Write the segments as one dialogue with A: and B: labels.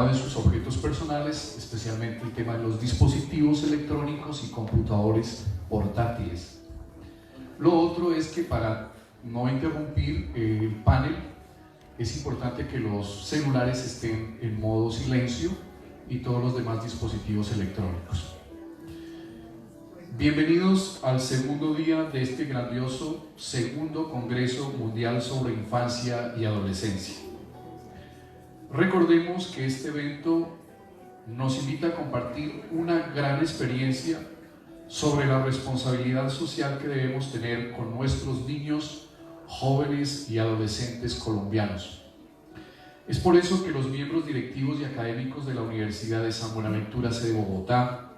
A: de sus objetos personales, especialmente el tema de los dispositivos electrónicos y computadores portátiles. Lo otro es que, para no interrumpir el panel, es importante que los celulares estén en modo silencio y todos los demás dispositivos electrónicos. Bienvenidos al segundo día de este grandioso segundo Congreso Mundial sobre Infancia y Adolescencia. Recordemos que este evento nos invita a compartir una gran experiencia sobre la responsabilidad social que debemos tener con nuestros niños, jóvenes y adolescentes colombianos. Es por eso que los miembros directivos y académicos de la Universidad de San Buenaventura sede Bogotá,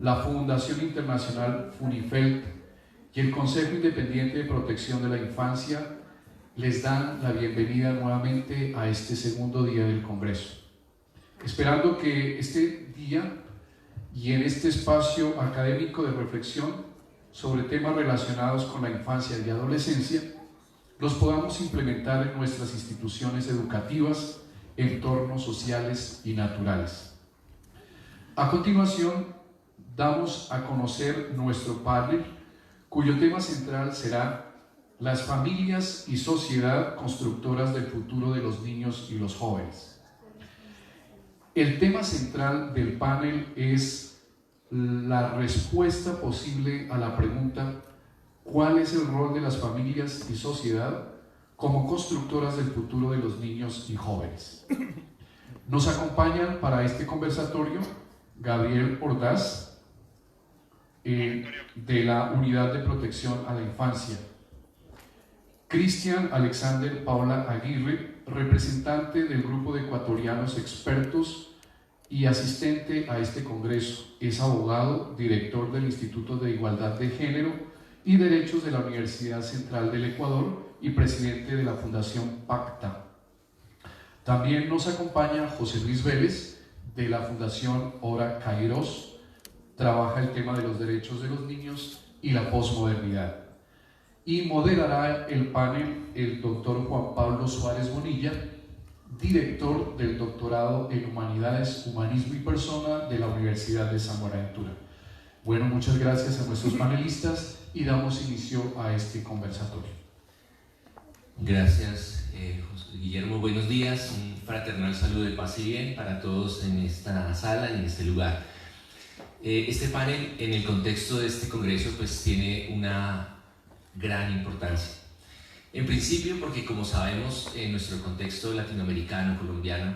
A: la Fundación Internacional FUNIFELT y el Consejo Independiente de Protección de la Infancia les dan la bienvenida nuevamente a este segundo día del Congreso, esperando que este día y en este espacio académico de reflexión sobre temas relacionados con la infancia y adolescencia los podamos implementar en nuestras instituciones educativas, entornos sociales y naturales. A continuación, damos a conocer nuestro panel, cuyo tema central será las familias y sociedad constructoras del futuro de los niños y los jóvenes. El tema central del panel es la respuesta posible a la pregunta: ¿cuál es el rol de las familias y sociedad como constructoras del futuro de los niños y jóvenes? Nos acompañan para este conversatorio Gabriel Ordaz, de la Unidad de Protección a la Infancia, Cristian Alexander Paula Aguirre, representante del grupo de ecuatorianos expertos y asistente a este congreso. Es abogado, director del Instituto de Igualdad de Género y Derechos de la Universidad Central del Ecuador y presidente de la Fundación PACTA. También nos acompaña José Luis Vélez, de la Fundación Hora Kairos. Trabaja el tema de los derechos de los niños y la posmodernidad. Y moderará el panel el doctor Juan Pablo Suárez Bonilla, director del doctorado en Humanidades, Humanismo y Persona de la Universidad de San Buenaventura. Bueno, muchas gracias a nuestros panelistas y damos inicio a este conversatorio.
B: Gracias, José Guillermo. Buenos días, un fraternal saludo de paz y bien para todos en esta sala y en este lugar. Este panel, en el contexto de este congreso, pues tiene una gran importancia. En principio porque, como sabemos, en nuestro contexto latinoamericano, colombiano,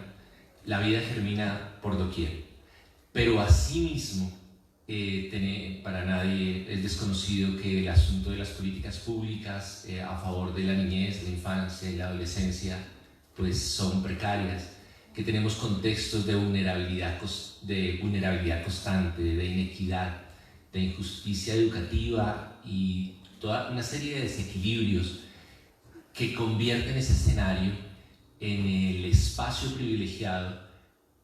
B: la vida germina por doquier, pero asimismo para nadie es desconocido que el asunto de las políticas públicas a favor de la niñez, la infancia y la adolescencia pues son precarias, que tenemos contextos de vulnerabilidad constante, de inequidad, de injusticia educativa y toda una serie de desequilibrios que convierten ese escenario en el espacio privilegiado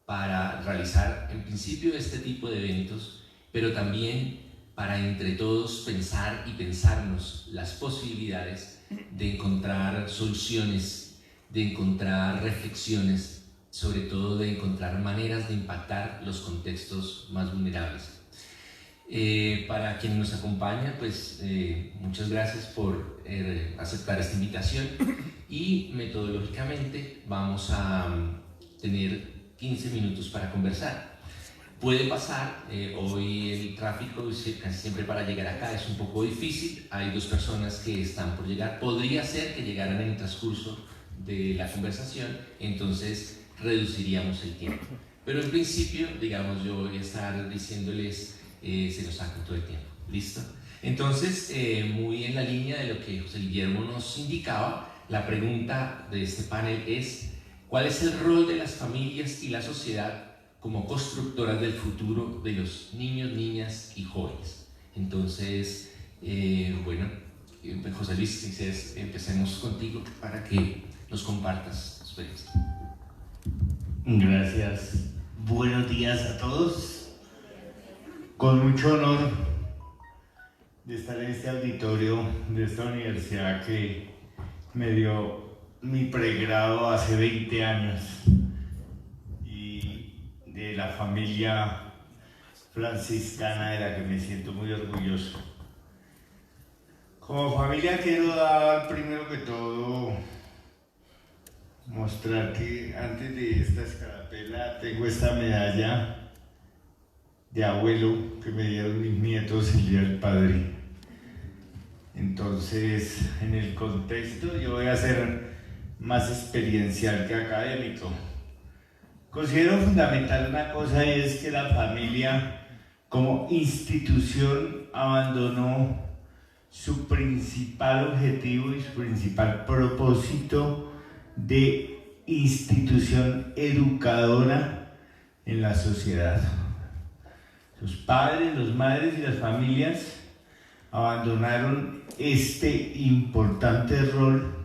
B: para realizar en principio este tipo de eventos, pero también para entre todos pensar y pensarnos las posibilidades de encontrar soluciones, de encontrar reflexiones, sobre todo de encontrar maneras de impactar los contextos más vulnerables. Para quienes nos acompañan, pues muchas gracias por aceptar esta invitación y metodológicamente vamos a tener 15 minutos para conversar. Puede pasar, hoy el tráfico casi siempre para llegar acá es un poco difícil, hay dos personas que están por llegar, podría ser que llegaran en el transcurso de la conversación, entonces reduciríamos el tiempo, pero en principio, digamos, yo voy a estar diciéndoles se nos saca todo el tiempo. ¿Listo? Entonces, muy en la línea de lo que José Guillermo nos indicaba, la pregunta de este panel es: ¿cuál es el rol de las familias y la sociedad como constructoras del futuro de los niños, niñas y jóvenes? Entonces, bueno, José Luis, si quieres, empecemos contigo para que nos compartas tu experiencia.
C: Gracias. Buenos días a todos. Con mucho honor de estar en este auditorio de esta universidad que me dio mi pregrado hace 20 años y la familia franciscana de la que me siento muy orgulloso. Como familia quiero dar primero que todo mostrar que antes de esta escarapela tengo esta medalla de abuelo que me dieron mis nietos el día del padre. Entonces, en el contexto yo voy a ser más experiencial que académico. Considero fundamental una cosa, y es que la familia como institución abandonó su principal objetivo y su principal propósito de institución educadora en la sociedad. Los padres, los madres y las familias abandonaron este importante rol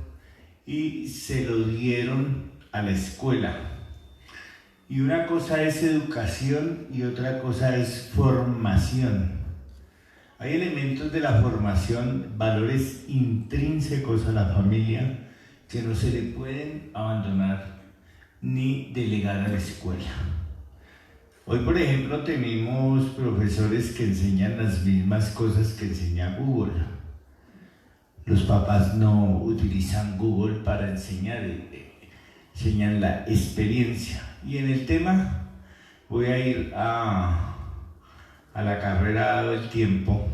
C: y se lo dieron a la escuela. Y una cosa es educación y otra cosa es formación. Hay elementos de la formación, valores intrínsecos a la familia que no se le pueden abandonar ni delegar a la escuela. Hoy, por ejemplo, tenemos profesores que enseñan las mismas cosas que enseña Google. Los papás no utilizan Google para enseñar, enseñan la experiencia. Y en el tema voy a ir a la carrera dado el tiempo.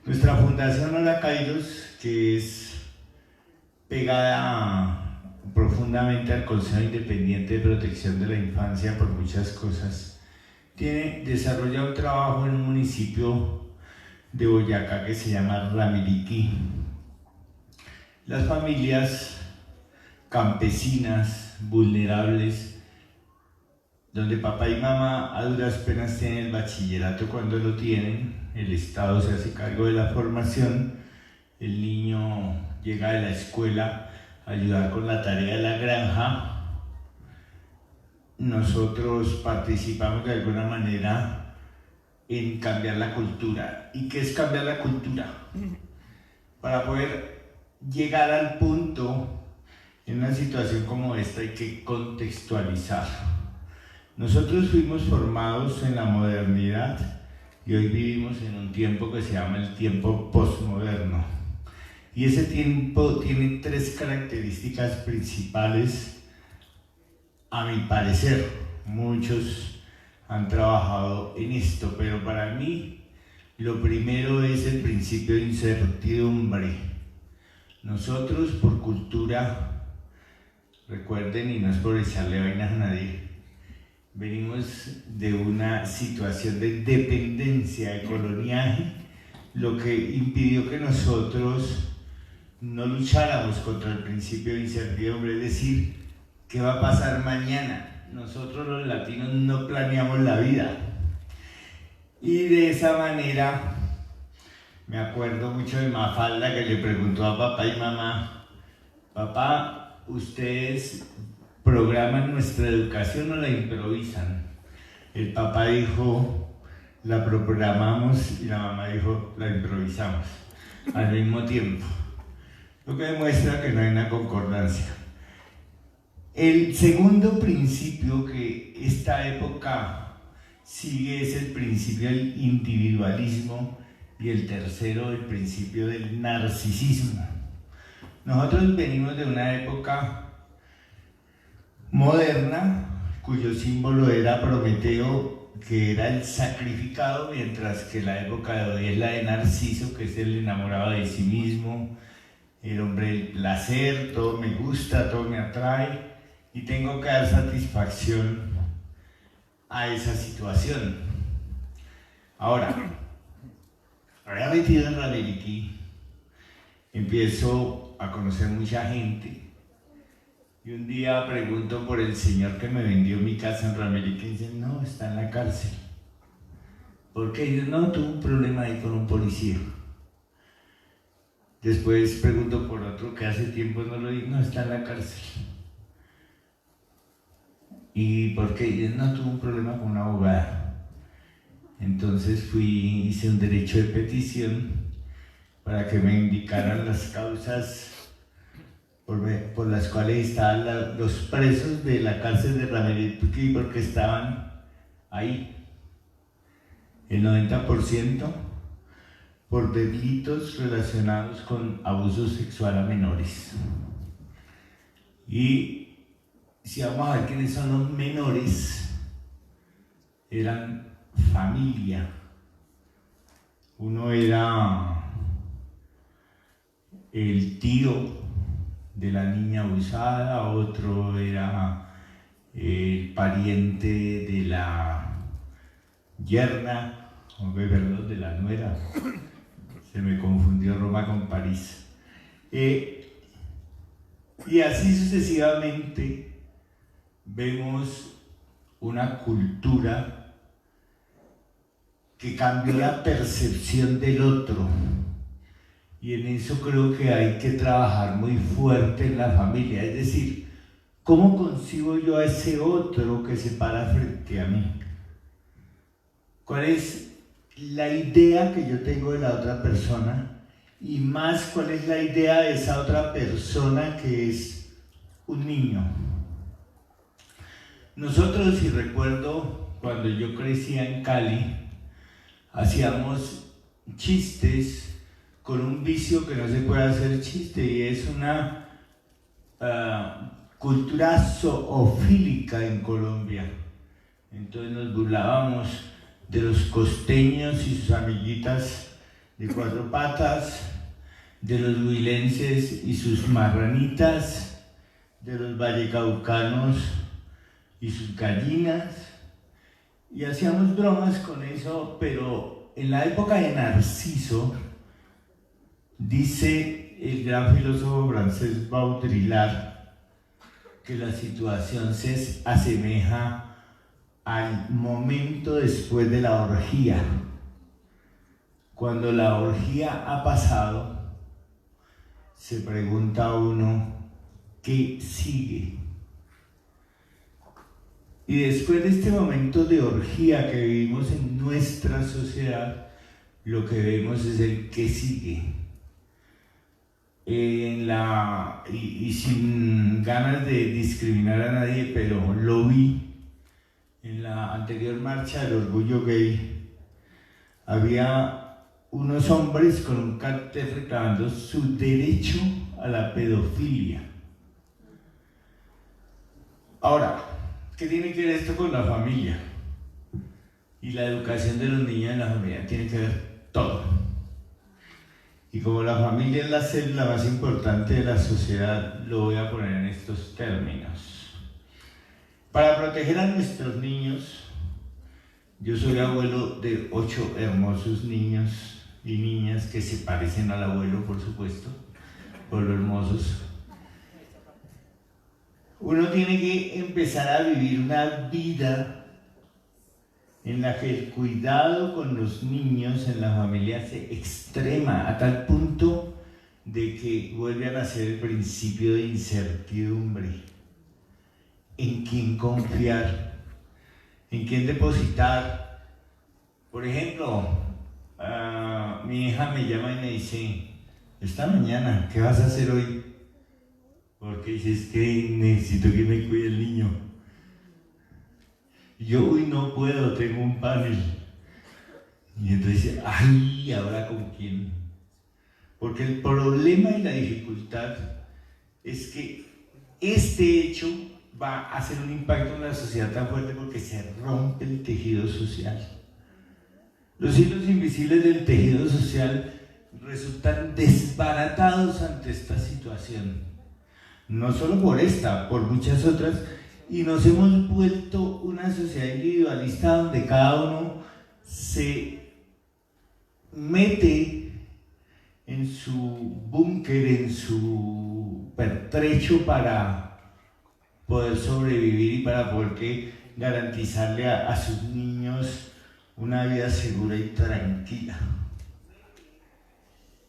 C: Nuestra Fundación Hola Kairos, que es pegada profundamente al Consejo Independiente de Protección de la Infancia por muchas cosas, desarrolla un trabajo en un municipio de Boyacá que se llama Ramiriquí. Las familias campesinas, vulnerables, donde papá y mamá a duras penas tienen el bachillerato cuando lo tienen, el Estado se hace cargo de la formación, el niño llega de la escuela a ayudar con la tarea de la granja. Nosotros participamos de alguna manera en cambiar la cultura. ¿Y qué es cambiar la cultura? Para poder llegar al punto en una situación como esta hay que contextualizar. Nosotros fuimos formados en la modernidad y hoy vivimos en un tiempo que se llama el tiempo postmoderno. Y ese tiempo tiene tres características principales, a mi parecer. Muchos han trabajado en esto, pero para mí lo primero es el principio de incertidumbre. Nosotros por cultura, recuerden, y no es por echarle vainas a nadie, venimos de una situación de dependencia, de coloniaje, lo que impidió que nosotros no lucháramos contra el principio de incertidumbre, es decir, ¿qué va a pasar mañana? Nosotros los latinos no planeamos la vida. Y de esa manera, me acuerdo mucho de Mafalda que le preguntó a papá y mamá: papá, ¿ustedes programan nuestra educación o la improvisan? El papá dijo: la programamos, y la mamá dijo: la improvisamos, al mismo tiempo. Lo que demuestra que no hay una concordancia. El segundo principio que esta época sigue es el principio del individualismo y el tercero el principio del narcisismo. Nosotros venimos de una época moderna cuyo símbolo era Prometeo, que era el sacrificado, mientras que la época de hoy es la de Narciso, que es el enamorado de sí mismo, el hombre del placer, todo me gusta, todo me atrae y tengo que dar satisfacción a esa situación. Ahora metido en Ramiriquí, empiezo a conocer mucha gente y un día pregunto por el señor que me vendió mi casa en Ramiriquí y dicen: no, está en la cárcel. ¿Por qué? Y dicen: no, tuvo un problema ahí con un policía. Después pregunto por otro que hace tiempo no lo digo: no, está en la cárcel. ¿Y por qué? Y dicen: no, tuvo un problema con una abogada. Entonces hice un derecho de petición para que me indicaran las causas por las cuales estaban los presos de la cárcel de Ramirituquí, porque estaban ahí. El 90% por delitos relacionados con abuso sexual a menores. Y si vamos a ver quiénes son los menores, eran familia. Uno era el tío de la niña abusada, otro era el pariente de la yerna, perdón, de la nuera. Se me confundió Roma con París. Y así sucesivamente vemos una cultura que cambió la percepción del otro. Y en eso creo que hay que trabajar muy fuerte en la familia. Es decir, ¿cómo concibo yo a ese otro que se para frente a mí? ¿Cuál es la idea que yo tengo de la otra persona? Y más, ¿cuál es la idea de esa otra persona que es un niño? Nosotros, si recuerdo, cuando yo crecía en Cali, hacíamos chistes con un vicio que no se puede hacer chiste, y es una cultura zoofílica en Colombia. Entonces nos burlábamos de los costeños y sus amiguitas de cuatro patas, de los huilenses y sus marranitas, de los vallecaucanos y sus gallinas, y hacíamos bromas con eso. Pero en la época de Narciso, dice el gran filósofo francés Baudrillard que la situación se asemeja al momento después de la orgía. Cuando la orgía ha pasado, se pregunta uno, ¿qué sigue? Y después de este momento de orgía que vivimos en nuestra sociedad, lo que vemos es el ¿qué sigue? Y sin ganas de discriminar a nadie, pero lo vi en la anterior marcha del orgullo gay. Había unos hombres con un cartel reclamando su derecho a la pedofilia. Ahora, ¿qué tiene que ver esto con la familia? Y la educación de los niños en la familia tiene que ver todo. Y como la familia es la célula más importante de la sociedad, lo voy a poner en estos términos. Para proteger a nuestros niños, yo soy abuelo de 8 hermosos niños y niñas que se parecen al abuelo, por supuesto, por lo hermosos. Uno tiene que empezar a vivir una vida en la que el cuidado con los niños en la familia se extrema a tal punto de que vuelve a nacer el principio de incertidumbre. ¿En quién confiar? ¿En quién depositar? Por ejemplo, mi hija me llama y me dice, esta mañana, ¿qué vas a hacer hoy? Porque dices que necesito que me cuide el niño. Yo hoy no puedo, tengo un panel. Y entonces dice, ay, ¿ahora con quién? Porque el problema y la dificultad es que este hecho va a hacer un impacto en la sociedad tan fuerte porque se rompe el tejido social. Los hilos invisibles del tejido social resultan desbaratados ante esta situación. No solo por esta, por muchas otras. Y nos hemos vuelto una sociedad individualista donde cada uno se mete en su búnker, en su pertrecho para poder sobrevivir y para poder garantizarle a sus niños una vida segura y tranquila.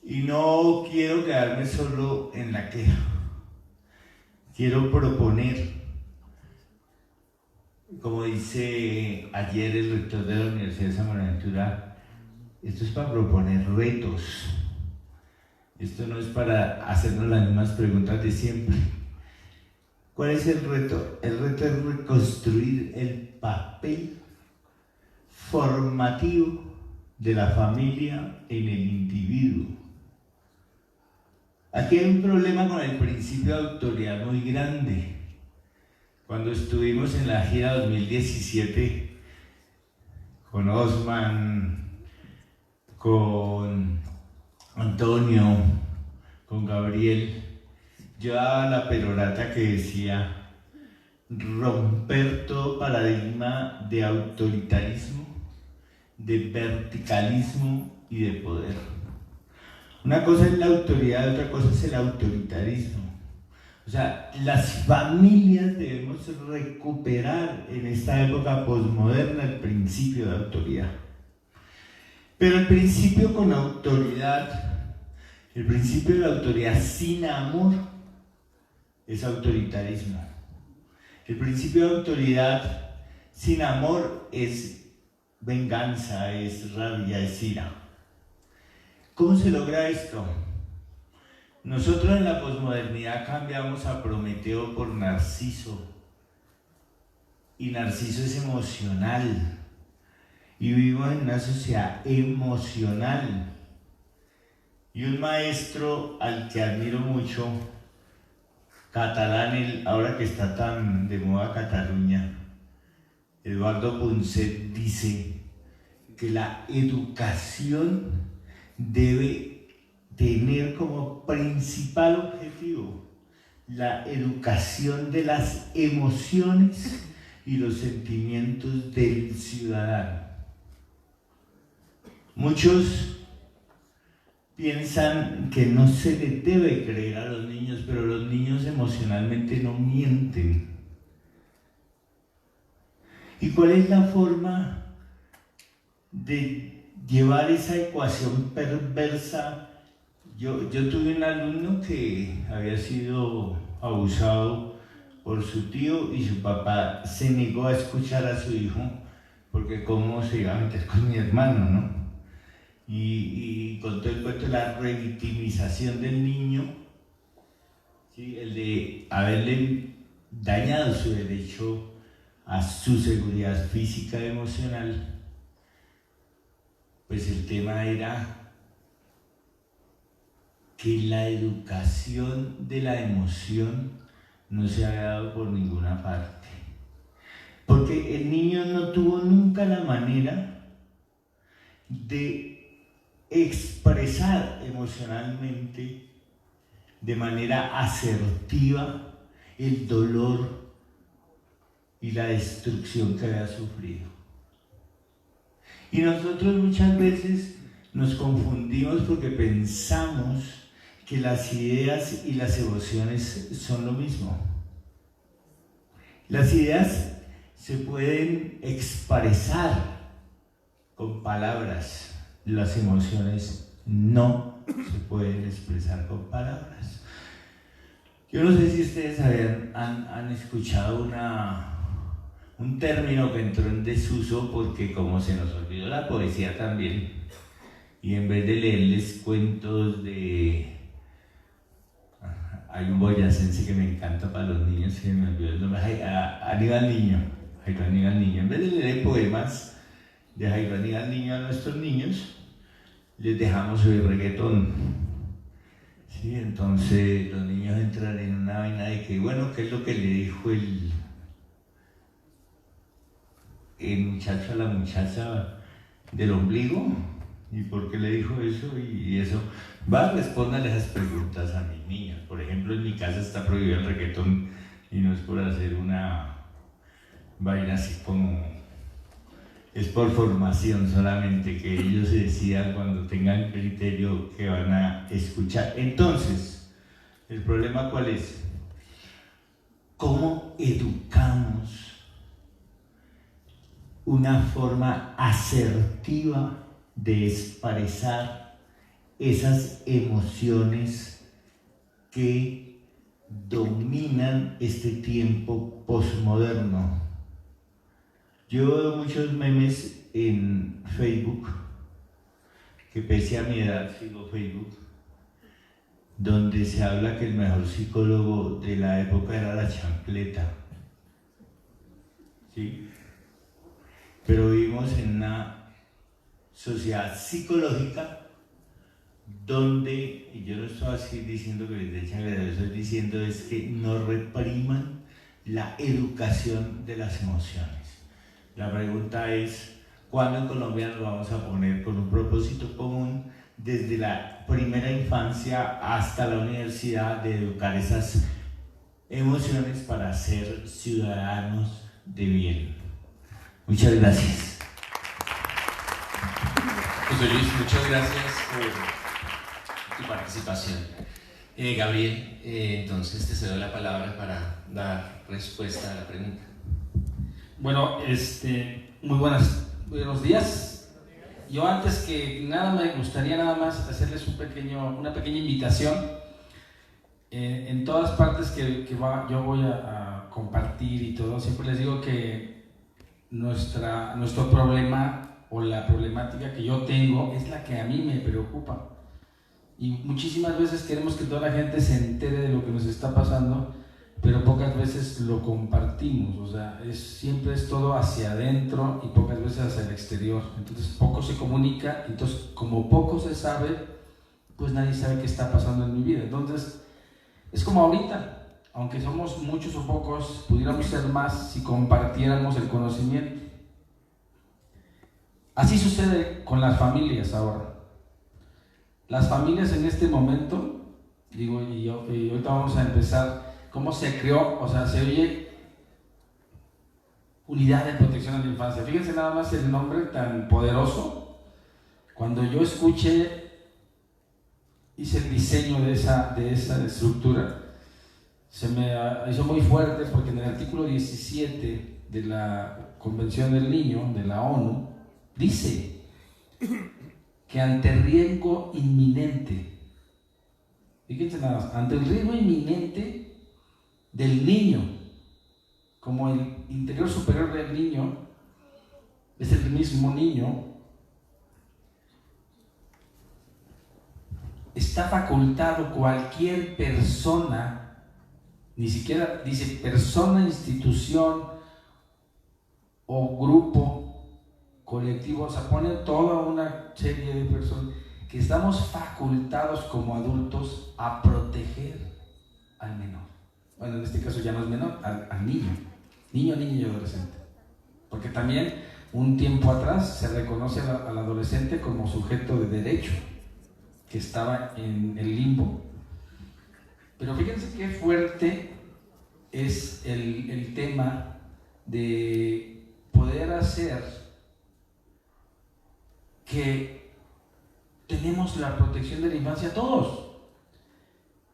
C: Y no quiero quedarme solo en la queja. Quiero proponer, como dice ayer el rector de la Universidad de San Buenaventura, esto es para proponer retos. Esto no es para hacernos las mismas preguntas de siempre. ¿Cuál es el reto? El reto es reconstruir el papel formativo de la familia en el individuo. Aquí hay un problema con el principio de autoridad muy grande. Cuando estuvimos en la gira 2017 con Osman, con Antonio, con Gabriel, yo daba la perorata que decía romper todo paradigma de autoritarismo, de verticalismo y de poder. Una cosa es la autoridad, otra cosa es el autoritarismo. O sea, las familias debemos recuperar en esta época posmoderna el principio de autoridad. Pero el principio con autoridad, el principio de la autoridad sin amor, es autoritarismo. El principio de autoridad sin amor es venganza, es rabia, es ira. ¿Cómo se logra esto? Nosotros en la posmodernidad cambiamos a Prometeo por Narciso. Y Narciso es emocional. Y vivimos en una sociedad emocional. Y un maestro al que admiro mucho, catalán, ahora que está tan de moda Cataluña, Eduardo Punset, dice que la educación debe tener como principal objetivo la educación de las emociones y los sentimientos del ciudadano. Muchos piensan que no se les debe creer a los niños, pero los niños emocionalmente no mienten. ¿Y cuál es la forma de llevar esa ecuación perversa? Yo tuve un alumno que había sido abusado por su tío y su papá se negó a escuchar a su hijo porque cómo se iba a meter con mi hermano, ¿no? Y contó el cuento de la revictimización del niño, ¿sí? El de haberle dañado su derecho a su seguridad física y emocional. Pues el tema era que la educación de la emoción no se había dado por ninguna parte. Porque el niño no tuvo nunca la manera de expresar emocionalmente de manera asertiva el dolor y la destrucción que había sufrido. Y nosotros muchas veces nos confundimos porque pensamos que las ideas y las emociones son lo mismo. Las ideas se pueden expresar con palabras, las emociones no se pueden expresar con palabras. Yo no sé si ustedes han escuchado un término que entró en desuso porque como se nos olvidó la poesía también, y en vez de leerles cuentos de... Hay un boyacense que me encanta para los niños, que me olvidó el nombre, Aníbal Niño. En vez de leer poemas de Jairo Aníbal Niño a nuestros niños, les dejamos oír reggaetón. ¿Sí? Entonces los niños entran en una vaina de que, bueno, ¿qué es lo que le dijo el muchacho a la muchacha del ombligo? ¿Y por qué le dijo eso? Y eso. Va a responderle esas preguntas a mis niños. Por ejemplo, en mi casa está prohibido el reggaetón y no es por hacer una vaina así como... Es por formación solamente, que ellos se decidan cuando tengan criterio que van a escuchar. Entonces, ¿el problema cuál es? ¿Cómo educamos una forma asertiva de expresar esas emociones que dominan este tiempo posmoderno? Yo veo muchos memes en Facebook, que pese a mi edad sigo Facebook, donde se habla que el mejor psicólogo de la época era la chancleta, ¿sí? Pero vivimos en una sociedad psicológica donde, y yo no estoy así diciendo que les den chancleta, lo que estoy diciendo es que no repriman la educación de las emociones. La pregunta es, ¿cuándo en Colombia nos vamos a poner con un propósito común desde la primera infancia hasta la universidad de educar esas emociones para ser ciudadanos de bien? Muchas gracias.
B: José Luis, muchas gracias por tu participación. Gabriel, entonces te cedo la palabra para dar respuesta a la pregunta.
D: Bueno, muy buenos días. Yo antes que nada me gustaría nada más hacerles una pequeña invitación. En todas partes que yo voy a compartir y todo, siempre les digo que nuestro problema o la problemática que yo tengo es la que a mí me preocupa. Y muchísimas veces queremos que toda la gente se entere de lo que nos está pasando, pero pocas veces lo compartimos. O sea, siempre es todo hacia adentro y pocas veces hacia el exterior. Entonces poco se comunica, entonces como poco se sabe, pues nadie sabe qué está pasando en mi vida. Entonces es como ahorita, aunque somos muchos o pocos, pudiéramos ser más si compartiéramos el conocimiento. Así sucede con las familias ahora. Las familias en este momento, digo, y ahorita vamos a empezar, cómo se creó, o sea, se oye Unidad de Protección a la Infancia. Fíjense nada más el nombre tan poderoso. Cuando yo hice el diseño de esa estructura, se me hizo muy fuerte porque en el artículo 17 de la Convención del Niño, de la ONU, dice que ante riesgo inminente, fíjense nada más, ante el riesgo inminente del niño, como el interior superior del niño es el mismo niño, está facultado cualquier persona, ni siquiera dice persona, institución o grupo colectivo, o sea, pone toda una serie de personas que estamos facultados como adultos a proteger al menor. Bueno, en este caso ya no es menor, al niño, niño y adolescente. Porque también un tiempo atrás se reconoce al adolescente como sujeto de derecho, que estaba en el limbo. Pero fíjense qué fuerte es el tema de poder hacer que tenemos la protección de la infancia todos.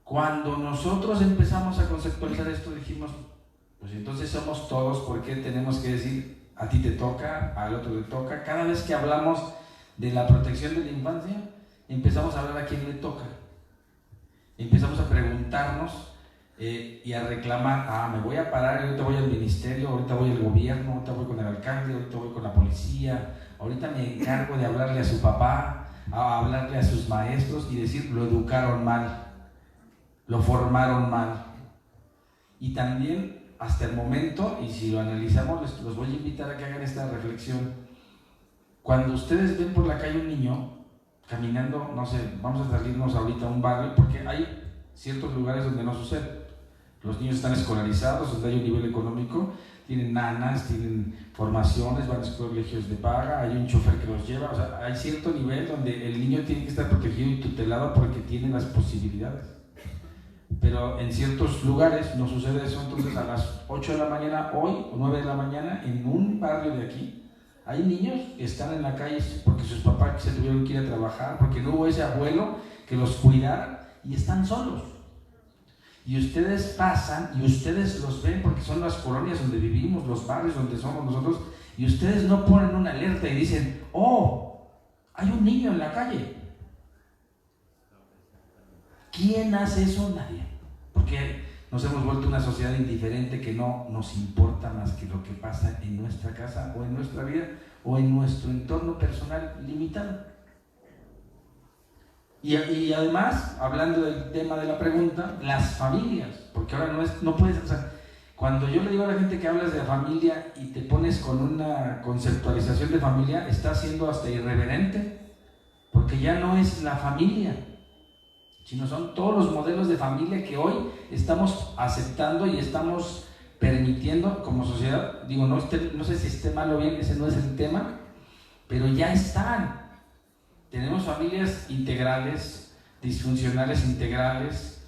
D: Cuando nosotros empezamos a conceptualizar esto, dijimos, pues entonces somos todos, ¿por qué tenemos que decir a ti te toca, al otro le toca? Cada vez que hablamos de la protección de la infancia, empezamos a hablar a quién le toca. Empezamos a preguntarnos y a reclamar, me voy a parar, ahorita voy al ministerio, ahorita voy al gobierno, ahorita voy con el alcalde, ahorita voy con la policía, ahorita me encargo de hablarle a su papá, a hablarle a sus maestros y decir, lo educaron mal, lo formaron mal. Y también hasta el momento, y si lo analizamos, los voy a invitar a que hagan esta reflexión. Cuando ustedes ven por la calle un niño caminando, no sé, vamos a salirnos ahorita a un barrio, porque hay ciertos lugares donde no sucede. Los niños están escolarizados, donde hay un nivel económico, tienen nanas, tienen formaciones, van a colegios de paga, hay un chofer que los lleva, o sea, hay cierto nivel donde el niño tiene que estar protegido y tutelado porque tiene las posibilidades. Pero en ciertos lugares no sucede eso. Entonces a las 8 de la mañana, hoy, o 9 de la mañana, en un barrio de aquí, hay niños que están en la calle porque sus papás se tuvieron que ir a trabajar, porque no hubo ese abuelo que los cuidara y están solos. Y ustedes pasan y ustedes los ven porque son las colonias donde vivimos, los barrios donde somos nosotros, y ustedes no ponen una alerta y dicen, hay un niño en la calle. ¿Quién hace eso? Nadie. Porque nos hemos vuelto una sociedad indiferente que no nos importa más que lo que pasa en nuestra casa o en nuestra vida o en nuestro entorno personal limitado. Y además, hablando del tema de la pregunta, las familias, porque ahora no puedes, o sea, cuando yo le digo a la gente que hablas de familia y te pones con una conceptualización de familia, estás siendo hasta irreverente, porque ya no es la familia, sino son todos los modelos de familia que hoy estamos aceptando y estamos permitiendo como sociedad. Digo, no sé si esté mal o bien, ese no es el tema, pero ya están. Tenemos familias integrales, disfuncionales integrales,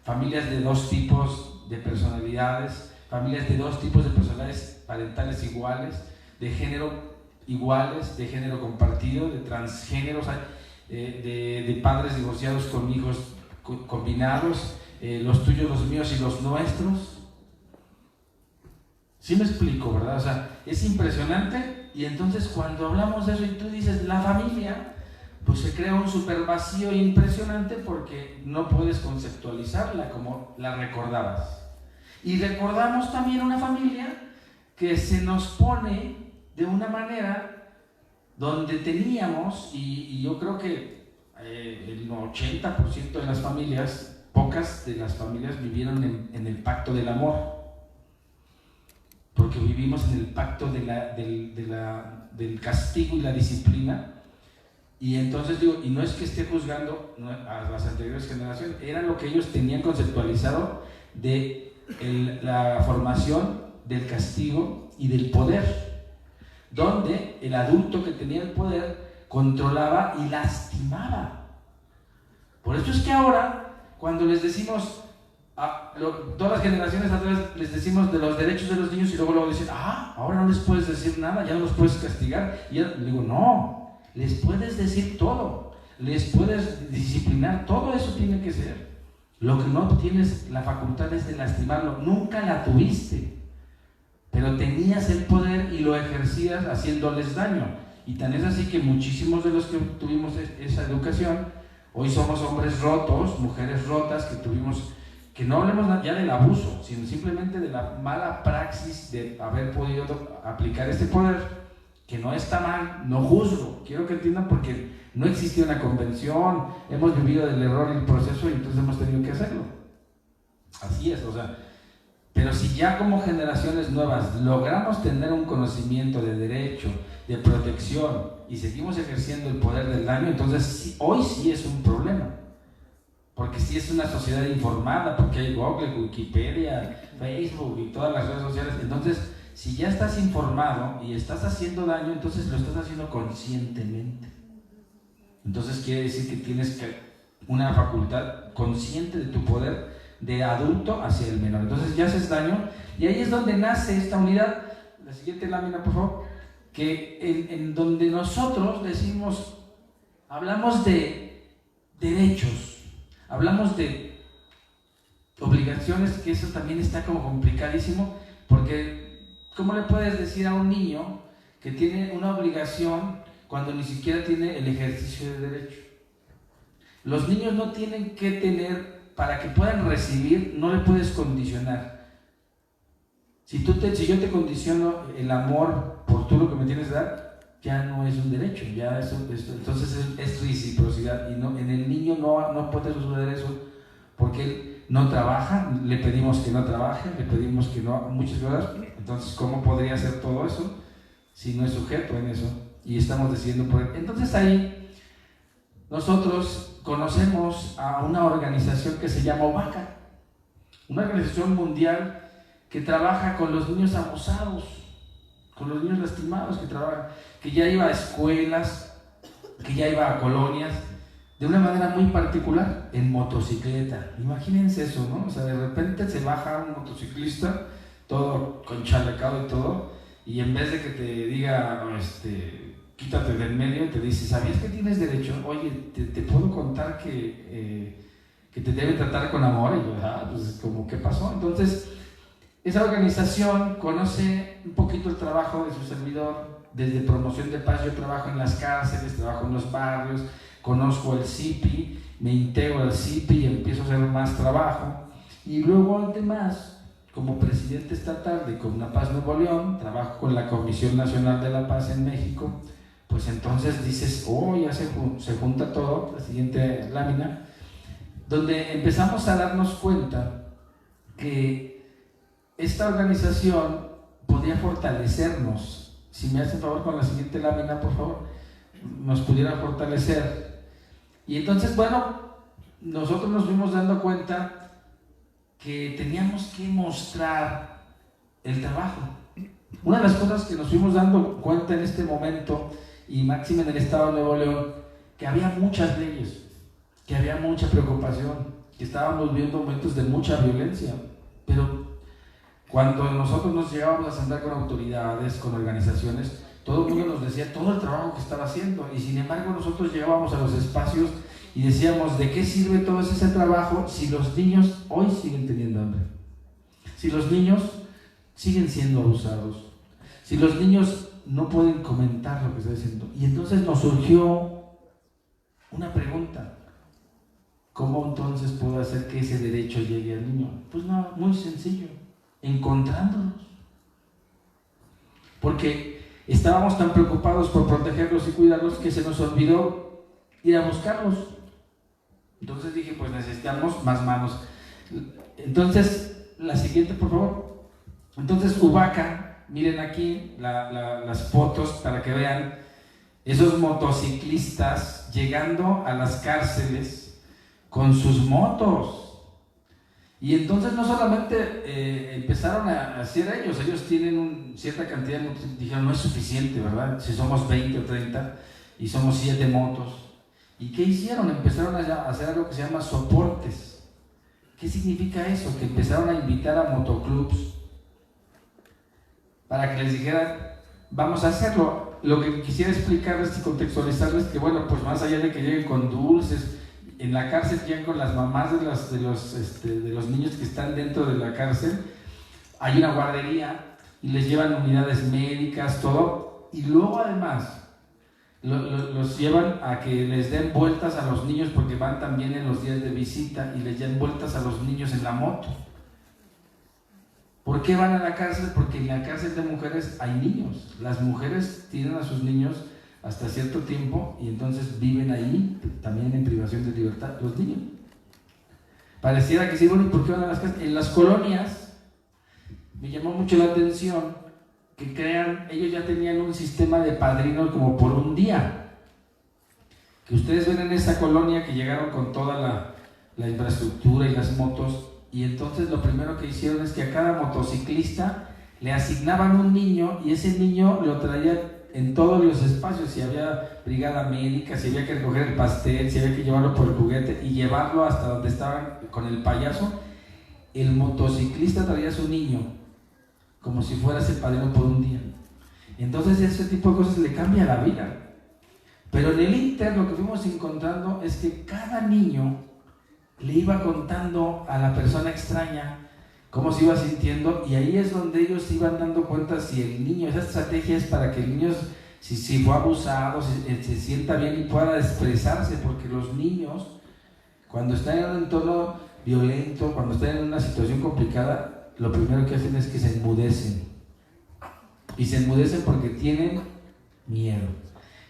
D: familias de dos tipos de personalidades, familias de dos tipos de personalidades parentales iguales, de género iguales, de género compartido, de transgéneros, de padres divorciados con hijos combinados, los tuyos, los míos y los nuestros. ¿Sí me explico, verdad? O sea, es impresionante. Y entonces cuando hablamos de eso y tú dices la familia, pues se crea un súper vacío impresionante porque no puedes conceptualizarla como la recordabas. Y recordamos también una familia que se nos pone de una manera donde teníamos, y yo creo que el 80% de las familias, pocas de las familias vivieron en el pacto del amor, porque vivimos en el pacto del castigo y la disciplina. Y entonces digo, y no es que esté juzgando a las anteriores generaciones, era lo que ellos tenían conceptualizado de la formación del castigo y del poder, donde el adulto que tenía el poder controlaba y lastimaba. Por eso es que ahora, cuando les decimos, todas las generaciones atrás les decimos de los derechos de los niños y luego dicen, ahora no les puedes decir nada, ya no los puedes castigar. Y yo le digo, no. Les puedes decir todo, les puedes disciplinar, todo eso tiene que ser. Lo que no tienes la facultad es de lastimarlo, nunca la tuviste, pero tenías el poder y lo ejercías haciéndoles daño. Y tan es así que muchísimos de los que tuvimos esa educación, hoy somos hombres rotos, mujeres rotas, que no hablemos ya del abuso, sino simplemente de la mala praxis de haber podido aplicar este poder. Que no está mal, no juzgo, quiero que entiendan porque no existía una convención, hemos vivido del error y el proceso y entonces hemos tenido que hacerlo. Así es, o sea, pero si ya como generaciones nuevas logramos tener un conocimiento de derecho, de protección y seguimos ejerciendo el poder del daño, entonces sí, hoy sí es un problema. Porque sí es una sociedad informada, porque hay Google, Wikipedia, Facebook y todas las redes sociales, entonces si ya estás informado y estás haciendo daño, entonces lo estás haciendo conscientemente. Entonces quiere decir que tienes una facultad consciente de tu poder de adulto hacia el menor. Entonces ya haces daño y ahí es donde nace esta unidad. La siguiente lámina, por favor. Que en donde nosotros decimos, hablamos de derechos, hablamos de obligaciones, que eso también está como complicadísimo, porque ¿cómo le puedes decir a un niño que tiene una obligación cuando ni siquiera tiene el ejercicio de derecho? Los niños no tienen que tener, para que puedan recibir, no le puedes condicionar. Si yo te condiciono el amor por tú lo que me tienes que dar, ya no es un derecho, ya entonces es reciprocidad. Y no, en el niño no puede suceder eso, porque él no trabaja, le pedimos que no trabaje, le pedimos que no, muchas cosas. Entonces, ¿cómo podría hacer todo eso si no es sujeto en eso? Y estamos decidiendo por él. Entonces ahí nosotros conocemos a una organización que se llama OVACA, una organización mundial que trabaja con los niños abusados, con los niños lastimados, que ya iba a escuelas, que ya iba a colonias, de una manera muy particular, en motocicleta. Imagínense eso, ¿no? O sea, de repente se baja un motociclista, todo con chalecado y todo, y en vez de que te diga, quítate del medio, te dice, ¿sabías que tienes derecho? Oye, te puedo contar que te deben tratar con amor. Y yo, pues como, ¿qué pasó? Entonces, esa organización conoce un poquito el trabajo de su servidor, desde promoción de paz. Yo trabajo en las cárceles, trabajo en los barrios, conozco el CIPI, me integro al CIPI y empiezo a hacer más trabajo. Y luego, además, como presidente estatal de Conapaz Nuevo León, trabajo con la Comisión Nacional de la Paz en México, pues entonces dices, oh, ya se junta todo, la siguiente lámina, donde empezamos a darnos cuenta que esta organización podía fortalecernos. Si me hacen favor con la siguiente lámina, por favor, nos pudiera fortalecer. Y entonces, bueno, nosotros nos fuimos dando cuenta que teníamos que mostrar el trabajo. Una de las cosas que nos fuimos dando cuenta en este momento, y máxime en el estado de Nuevo León, que había muchas leyes, que había mucha preocupación, que estábamos viendo momentos de mucha violencia, pero cuando nosotros nos llegábamos a sentar con autoridades, con organizaciones, todo el mundo nos decía todo el trabajo que estaba haciendo, y sin embargo nosotros llegábamos a los espacios y decíamos, ¿de qué sirve todo ese trabajo si los niños hoy siguen teniendo hambre? Si los niños siguen siendo abusados, si los niños no pueden comentar lo que está diciendo. Y entonces nos surgió una pregunta: ¿cómo entonces puedo hacer que ese derecho llegue al niño? Pues no, muy sencillo, encontrándolos. Porque estábamos tan preocupados por protegerlos y cuidarlos que se nos olvidó ir a buscarlos. Entonces dije, pues necesitamos más manos. Entonces, la siguiente, por favor. Entonces, Uvaca, miren aquí las fotos para que vean esos motociclistas llegando a las cárceles con sus motos. Y entonces no solamente empezaron a hacer ellos tienen cierta cantidad de motos, dijeron, no es suficiente, ¿verdad? Si somos 20 o 30 y somos 7 motos. ¿Y qué hicieron? Empezaron a hacer algo que se llama soportes. ¿Qué significa eso? Que empezaron a invitar a motoclubs para que les dijeran, vamos a hacerlo. Lo que quisiera explicarles y contextualizarles que, bueno, pues más allá de que lleguen con dulces, en la cárcel llegan con las mamás de los niños que están dentro de la cárcel, hay una guardería y les llevan unidades médicas, todo, y luego además los llevan a que les den vueltas a los niños, porque van también en los días de visita y les dan vueltas a los niños en la moto. ¿Por qué van a la cárcel? Porque en la cárcel de mujeres hay niños. Las mujeres tienen a sus niños hasta cierto tiempo y entonces viven ahí, también en privación de libertad, los niños. Pareciera que sí, bueno, ¿y por qué van a las cárceles? En las colonias me llamó mucho la atención que crean, ellos ya tenían un sistema de padrinos como por un día. Que ustedes ven en esa colonia que llegaron con toda la infraestructura y las motos, y entonces lo primero que hicieron es que a cada motociclista le asignaban un niño y ese niño lo traía en todos los espacios. Si había brigada médica, si había que recoger el pastel, si había que llevarlo por el juguete y llevarlo hasta donde estaban con el payaso, el motociclista traía a su niño como si fuera ese padrino por un día. Entonces ese tipo de cosas le cambia la vida. Pero en el Inter lo que fuimos encontrando es que cada niño le iba contando a la persona extraña cómo se iba sintiendo, y ahí es donde ellos se iban dando cuenta si el niño, esa estrategia es para que el niño, si fue abusado, se sienta bien y pueda expresarse, porque los niños, cuando están en un entorno violento, cuando están en una situación complicada, lo primero que hacen es que se enmudecen. Y se enmudecen porque tienen miedo.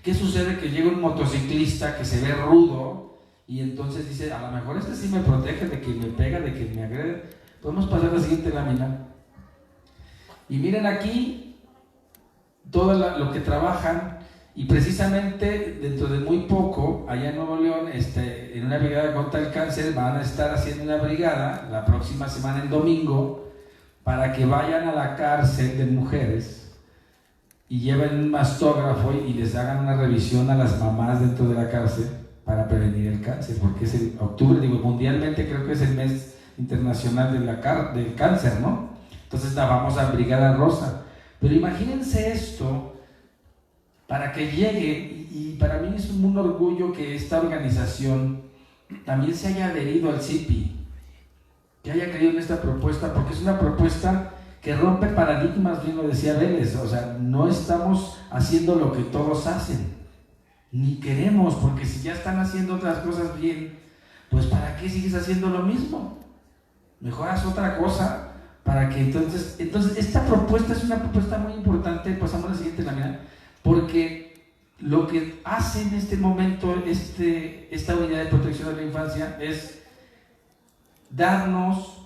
D: ¿Qué sucede? Que llega un motociclista que se ve rudo y entonces dice, a lo mejor este sí me protege de que me pega, de que me agrede. Podemos pasar a la siguiente lámina. Y miren aquí todo lo que trabajan, y precisamente dentro de muy poco, allá en Nuevo León, en una brigada contra el cáncer, van a estar haciendo una brigada la próxima semana, el domingo, para que vayan a la cárcel de mujeres y lleven un mastógrafo y les hagan una revisión a las mamás dentro de la cárcel para prevenir el cáncer, porque es el octubre, mundialmente creo que es el mes internacional del cáncer, ¿no? Entonces la vamos a Brigada Rosa. Pero imagínense esto, para que llegue, y para mí es un orgullo que esta organización también se haya adherido al CIPI, que haya creído en esta propuesta, porque es una propuesta que rompe paradigmas, bien lo decía Vélez. O sea, no estamos haciendo lo que todos hacen, ni queremos, porque si ya están haciendo otras cosas bien, pues ¿para qué sigues haciendo lo mismo? Mejor haz otra cosa, para que entonces esta propuesta es una propuesta muy importante. Pasamos a la siguiente lámina, porque lo que hace en este momento esta unidad de protección de la infancia es darnos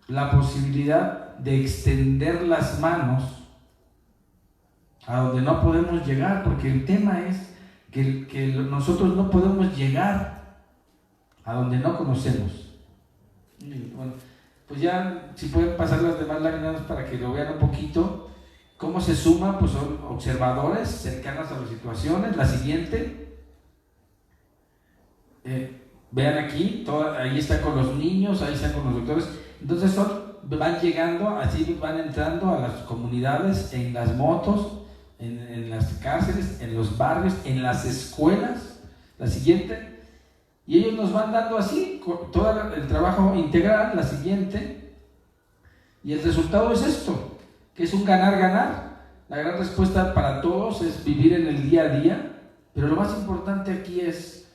D: la posibilidad de extender las manos a donde no podemos llegar, porque el tema es que nosotros no podemos llegar a donde no conocemos. Y bueno, pues ya si pueden pasar las demás láminas para que lo vean un poquito. ¿Cómo se suma? Pues son observadores cercanos a las situaciones. La siguiente, vean aquí, ahí está con los niños, ahí están con los doctores. Entonces van llegando, así van entrando a las comunidades, en las motos, en las cárceles, en los barrios, en las escuelas. La siguiente, y ellos nos van dando así todo el trabajo integral. La siguiente, y el resultado es esto, que es un ganar-ganar. La gran respuesta para todos es vivir en el día a día, pero lo más importante aquí es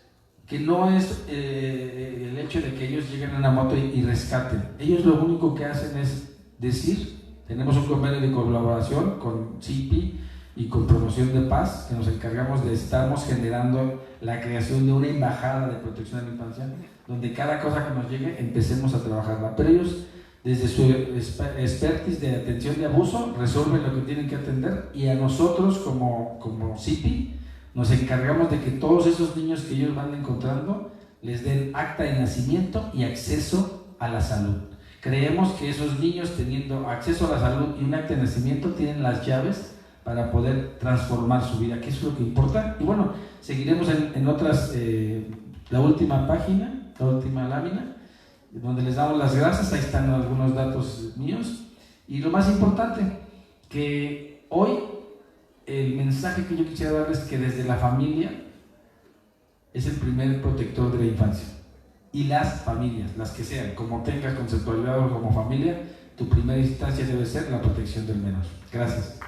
D: que no es el hecho de que ellos lleguen en una moto y rescaten. Ellos lo único que hacen es decir, tenemos un convenio de colaboración con CIPI y con Promoción de Paz, que nos encargamos de estamos generando la creación de una embajada de protección de la infancia, donde cada cosa que nos llegue empecemos a trabajarla. Pero ellos, desde su expertise de atención de abuso, resuelven lo que tienen que atender, y a nosotros como CIPI nos encargamos de que todos esos niños que ellos van encontrando les den acta de nacimiento y acceso a la salud. Creemos que esos niños, teniendo acceso a la salud y un acta de nacimiento, tienen las llaves para poder transformar su vida, que es lo que importa. Y bueno, seguiremos en otras, la última página, la última lámina, donde les damos las gracias. Ahí están algunos datos míos, y lo más importante, que hoy el mensaje que yo quisiera darles es que desde la familia es el primer protector de la infancia, y las familias, las que sean, como tengas conceptualizado como familia, tu primera instancia debe ser la protección del menor. Gracias.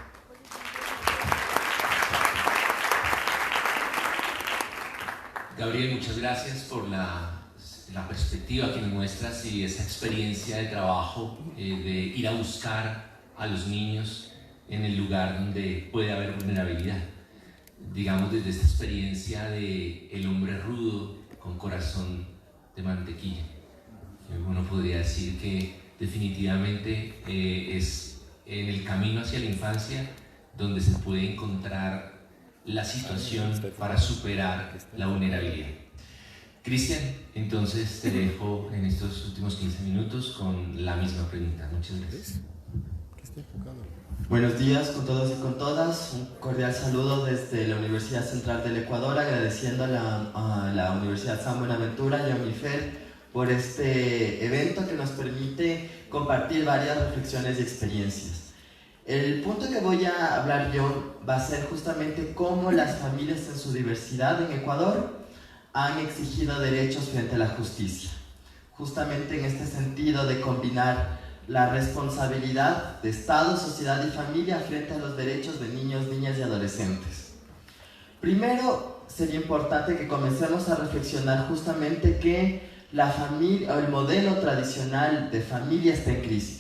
B: Gabriel, muchas gracias por la perspectiva que nos muestras y esa experiencia de trabajo, de ir a buscar a los niños en el lugar donde puede haber vulnerabilidad. Digamos, desde esta experiencia de el hombre rudo con corazón de mantequilla. Uno podría decir que definitivamente es en el camino hacia la infancia donde se puede encontrar la situación para superar la vulnerabilidad. Cristian, entonces te dejo en estos últimos 15 minutos con la misma pregunta. Muchas gracias.
E: Buenos días con todos y con todas. Un cordial saludo desde la Universidad Central del Ecuador, agradeciendo a la Universidad San Buenaventura y a UNIFED por este evento que nos permite compartir varias reflexiones y experiencias. El punto que voy a hablar yo va a ser justamente cómo las familias en su diversidad en Ecuador han exigido derechos frente a la justicia. Justamente en este sentido de combinar la responsabilidad de Estado, sociedad y familia frente a los derechos de niños, niñas y adolescentes. Primero, sería importante que comencemos a reflexionar justamente que la familia, o el modelo tradicional de familia está en crisis.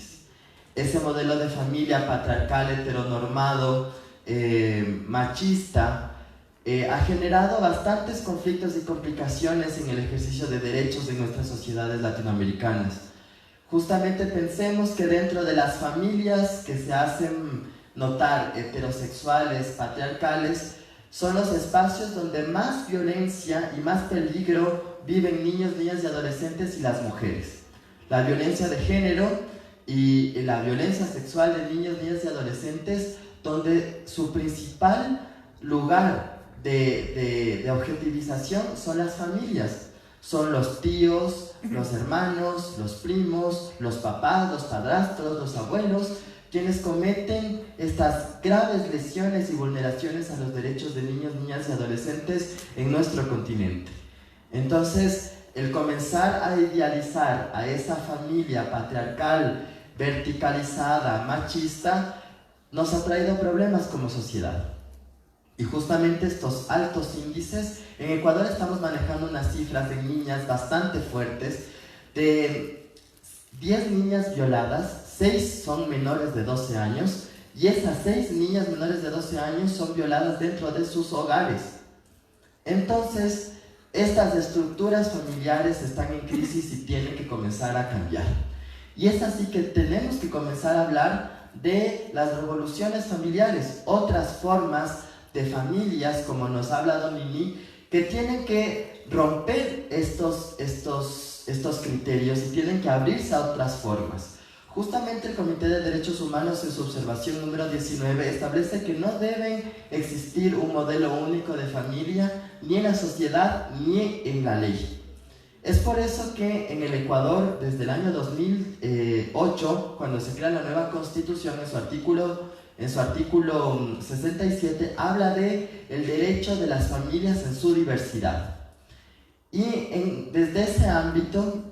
E: Ese modelo de familia patriarcal, heteronormado, machista, ha generado bastantes conflictos y complicaciones en el ejercicio de derechos en nuestras sociedades latinoamericanas. Justamente pensemos que dentro de las familias que se hacen notar heterosexuales, patriarcales, son los espacios donde más violencia y más peligro viven niños, niñas y adolescentes y las mujeres. La violencia de género y la violencia sexual de niños, niñas y adolescentes, donde su principal lugar de objetivización son las familias. Son los tíos, los hermanos, los primos, los papás, los padrastros, los abuelos, quienes cometen estas graves lesiones y vulneraciones a los derechos de niños, niñas y adolescentes en nuestro continente. Entonces, el comenzar a idealizar a esa familia patriarcal, verticalizada, machista, nos ha traído problemas como sociedad. Y justamente estos altos índices, en Ecuador estamos manejando unas cifras de niñas bastante fuertes. De 10 niñas violadas, 6 son menores de 12 años, y esas 6 niñas menores de 12 años son violadas dentro de sus hogares. Entonces, estas estructuras familiares están en crisis y tienen que comenzar a cambiar. Y es así que tenemos que comenzar a hablar de las revoluciones familiares, otras formas de familias, como nos ha hablado Mimi, que tienen que romper estos criterios y tienen que abrirse a otras formas. Justamente el Comité de Derechos Humanos en su observación número 19 establece que no deben existir un modelo único de familia ni en la sociedad ni en la ley. Es por eso que en el Ecuador, desde el año 2008, cuando se crea la nueva constitución, en su artículo 67, habla de el derecho de las familias en su diversidad. Y desde ese ámbito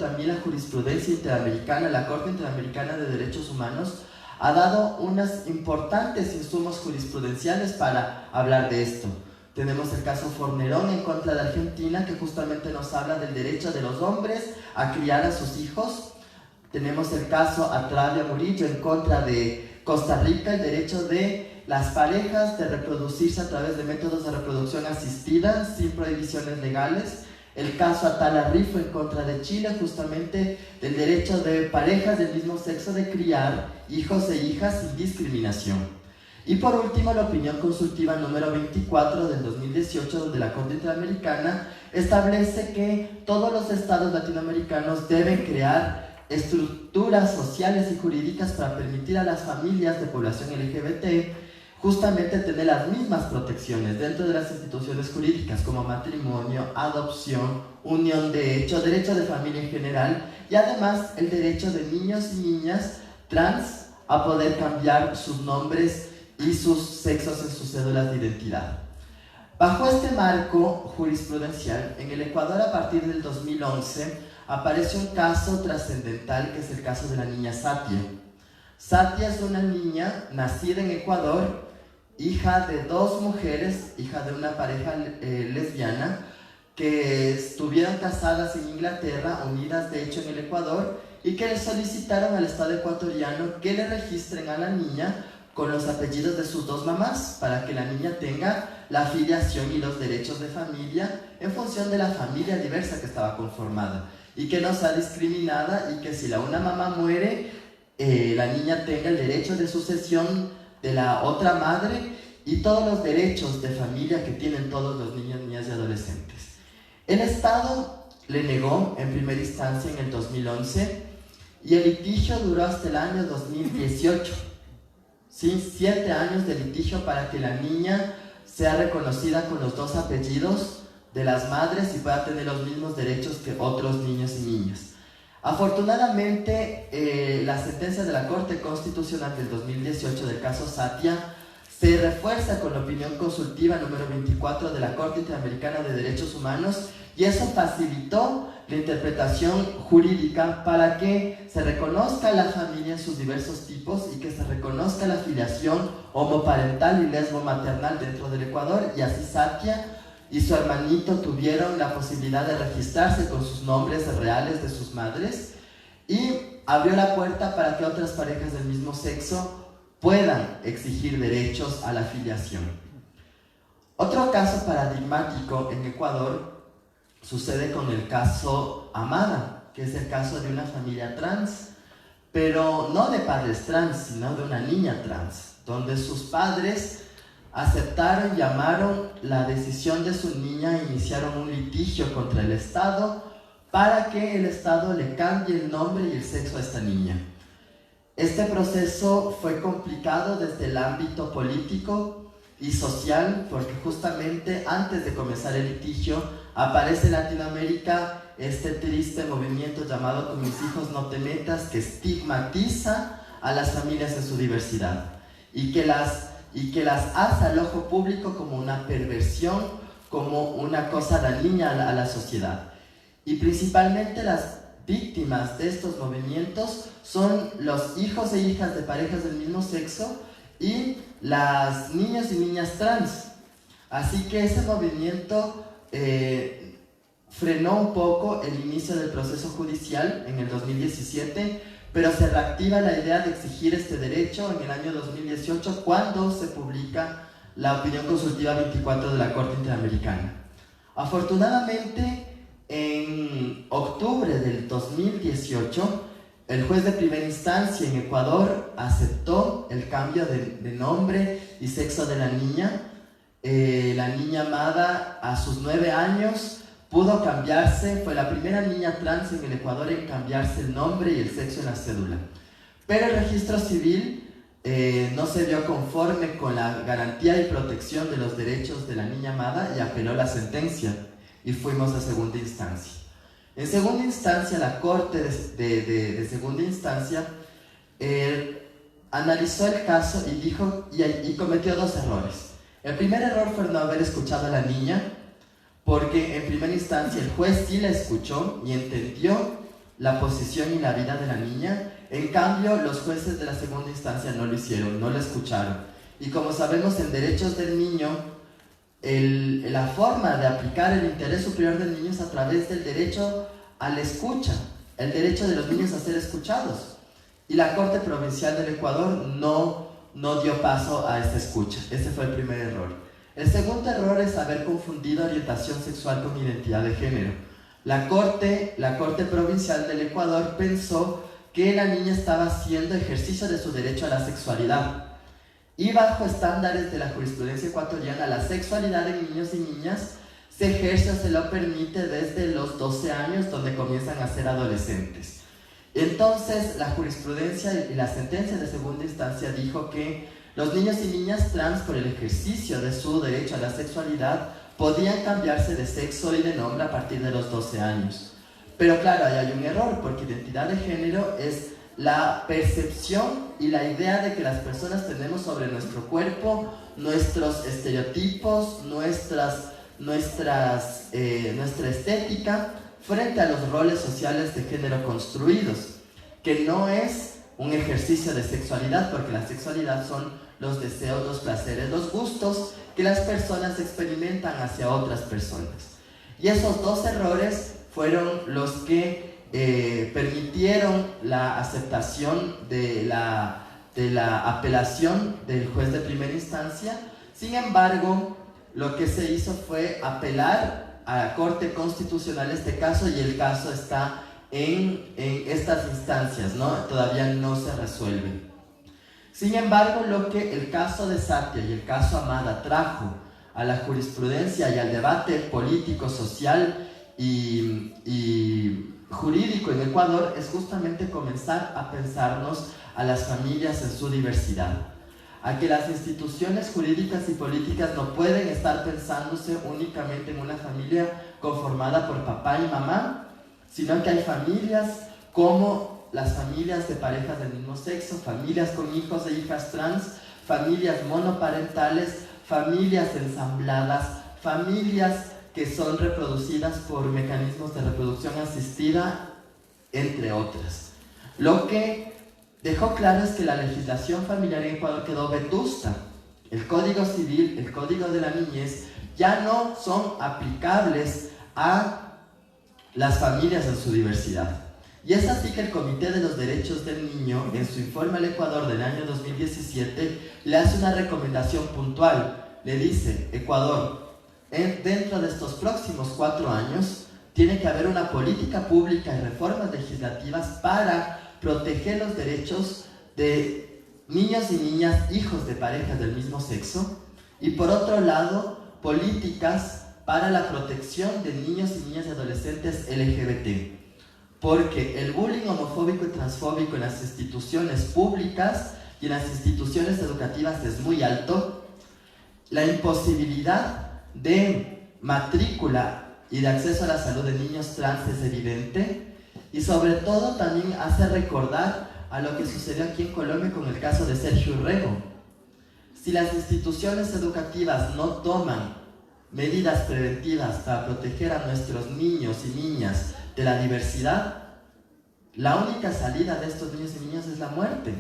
E: también la jurisprudencia interamericana, la Corte Interamericana de Derechos Humanos, ha dado unos importantes insumos jurisprudenciales para hablar de esto. Tenemos el caso Fornerón en contra de Argentina, que justamente nos habla del derecho de los hombres a criar a sus hijos. Tenemos el caso Atravia Murillo en contra de Costa Rica, el derecho de las parejas de reproducirse a través de métodos de reproducción asistida sin prohibiciones legales. El caso Atala Rifo en contra de Chile, justamente del derecho de parejas del mismo sexo de criar hijos e hijas sin discriminación. Y por último, la opinión consultiva número 24 del 2018, donde la Corte Interamericana establece que todos los estados latinoamericanos deben crear estructuras sociales y jurídicas para permitir a las familias de población LGBT justamente tener las mismas protecciones dentro de las instituciones jurídicas como matrimonio, adopción, unión de hecho, derecho de familia en general y además el derecho de niños y niñas trans a poder cambiar sus nombres y sus sexos en sus cédulas de identidad. Bajo este marco jurisprudencial, en el Ecuador a partir del 2011 aparece un caso trascendental que es el caso de la niña Satia. Satia es una niña nacida en Ecuador, hija de dos mujeres, hija de una pareja lesbiana, que estuvieron casadas en Inglaterra, unidas de hecho en el Ecuador, y que le solicitaron al Estado ecuatoriano que le registren a la niña con los apellidos de sus dos mamás, para que la niña tenga la afiliación y los derechos de familia en función de la familia diversa que estaba conformada, y que no sea discriminada, y que si una mamá muere, la niña tenga el derecho de sucesión de la otra madre y todos los derechos de familia que tienen todos los niños, niñas y adolescentes. El Estado le negó en primera instancia en el 2011 y el litigio duró hasta el año 2018. ¿Sí? 7 años de litigio para que la niña sea reconocida con los dos apellidos de las madres y pueda tener los mismos derechos que otros niños y niñas. Afortunadamente, la sentencia de la Corte Constitucional del 2018 del caso Satia se refuerza con la opinión consultiva número 24 de la Corte Interamericana de Derechos Humanos, y eso facilitó la interpretación jurídica para que se reconozca la familia en sus diversos tipos y que se reconozca la filiación homoparental y lesbomaternal dentro del Ecuador, y así Satia y su hermanito tuvieron la posibilidad de registrarse con sus nombres reales de sus madres, y abrió la puerta para que otras parejas del mismo sexo puedan exigir derechos a la filiación. Otro caso paradigmático en Ecuador sucede con el caso Amada, que es el caso de una familia trans, pero no de padres trans, sino de una niña trans, donde sus padres aceptaron y llamaron la decisión de su niña e iniciaron un litigio contra el Estado para que el Estado le cambie el nombre y el sexo a esta niña. Este proceso fue complicado desde el ámbito político y social, porque justamente antes de comenzar el litigio aparece en Latinoamérica este triste movimiento llamado Con mis hijos no te metas, que estigmatiza a las familias en su diversidad y que las hace al ojo público como una perversión, como una cosa dañina a la sociedad. Y principalmente las víctimas de estos movimientos son los hijos e hijas de parejas del mismo sexo y las niñas y niñas trans. Así que ese movimiento frenó un poco el inicio del proceso judicial en el 2017, pero se reactiva la idea de exigir este derecho en el año 2018 cuando se publica la opinión consultiva 24 de la Corte Interamericana. Afortunadamente, en octubre del 2018, el juez de primera instancia en Ecuador aceptó el cambio de nombre y sexo de la niña. La niña Amada, a sus 9 años, pudo cambiarse, fue la primera niña trans en el Ecuador en cambiarse el nombre y el sexo en la cédula. Pero el registro civil no se vio conforme con la garantía y protección de los derechos de la niña Amada y apeló la sentencia y fuimos a segunda instancia. En segunda instancia, la Corte de segunda instancia analizó el caso y dijo y cometió 2 errores. El primer error fue no haber escuchado a la niña, porque en primera instancia el juez sí la escuchó y entendió la posición y la vida de la niña. En cambio, los jueces de la segunda instancia no lo hicieron, no la escucharon. Y como sabemos, en derechos del niño, la forma de aplicar el interés superior del niño es a través del derecho a la escucha, el derecho de los niños a ser escuchados. Y la Corte Provincial del Ecuador no dio paso a esta escucha. Ese fue el primer error. El segundo error es haber confundido orientación sexual con identidad de género. La Corte Provincial del Ecuador pensó que la niña estaba haciendo ejercicio de su derecho a la sexualidad. Y bajo estándares de la jurisprudencia ecuatoriana, la sexualidad en niños y niñas se ejerce o se lo permite desde los 12 años, donde comienzan a ser adolescentes. Entonces, la jurisprudencia y la sentencia de segunda instancia dijo que los niños y niñas trans, por el ejercicio de su derecho a la sexualidad, podían cambiarse de sexo y de nombre a partir de los 12 años. Pero claro, ahí hay un error, porque identidad de género es la percepción y la idea de que las personas tenemos sobre nuestro cuerpo, nuestros estereotipos, nuestra estética, frente a los roles sociales de género construidos, que no es un ejercicio de sexualidad, porque la sexualidad son los deseos, los placeres, los gustos que las personas experimentan hacia otras personas. Y esos 2 errores fueron los que permitieron la aceptación de la apelación del juez de primera instancia. Sin embargo, lo que se hizo fue apelar a la Corte Constitucional este caso, y el caso está en estas instancias, ¿no? Todavía no se resuelve. Sin embargo, lo que el caso de Satia y el caso Amada trajo a la jurisprudencia y al debate político, social y jurídico en Ecuador es justamente comenzar a pensarnos a las familias en su diversidad, a que las instituciones jurídicas y políticas no pueden estar pensándose únicamente en una familia conformada por papá y mamá, sino que hay familias como las familias de parejas del mismo sexo, familias con hijos e hijas trans, familias monoparentales, familias ensambladas, familias que son reproducidas por mecanismos de reproducción asistida, entre otras. Lo que dejó claro es que la legislación familiar en Ecuador quedó vetusta. El Código Civil, el Código de la Niñez, ya no son aplicables a las familias en su diversidad. Y es así que el Comité de los Derechos del Niño, en su informe al Ecuador del año 2017, le hace una recomendación puntual. Le dice: Ecuador, dentro de estos próximos 4 años, tiene que haber una política pública y reformas legislativas para proteger los derechos de niños y niñas, hijos de parejas del mismo sexo, y por otro lado, políticas para la protección de niños y niñas y adolescentes LGBT. Porque el bullying homofóbico y transfóbico en las instituciones públicas y en las instituciones educativas es muy alto. La imposibilidad de matrícula y de acceso a la salud de niños trans es evidente, y sobre todo también hace recordar a lo que sucedió aquí en Colombia con el caso de Sergio Urrego. Si las instituciones educativas no toman medidas preventivas para proteger a nuestros niños y niñas de la diversidad, la única salida de estos niños y niñas es la muerte.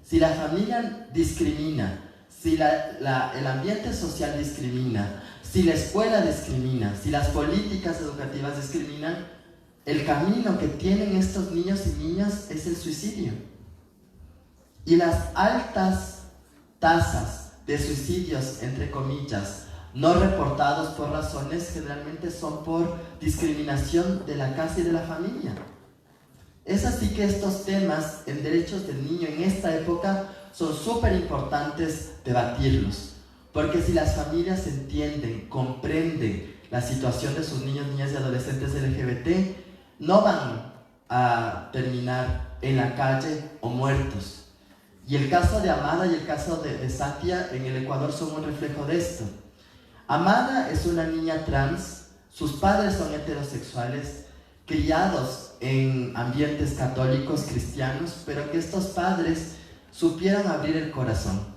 E: Si la familia discrimina, si el ambiente social discrimina, si la escuela discrimina, si las políticas educativas discriminan, el camino que tienen estos niños y niñas es el suicidio. Y las altas tasas de suicidios, entre comillas, no reportados por razones, generalmente son por discriminación de la casa y de la familia. Es así que estos temas en derechos del niño en esta época son súper importantes debatirlos, porque si las familias entienden, comprenden la situación de sus niños, niñas y adolescentes LGBT, no van a terminar en la calle o muertos. Y el caso de Amada y el caso de Satia en el Ecuador son un reflejo de esto. Amada es una niña trans, sus padres son heterosexuales, criados en ambientes católicos, cristianos, pero que estos padres supieran abrir el corazón.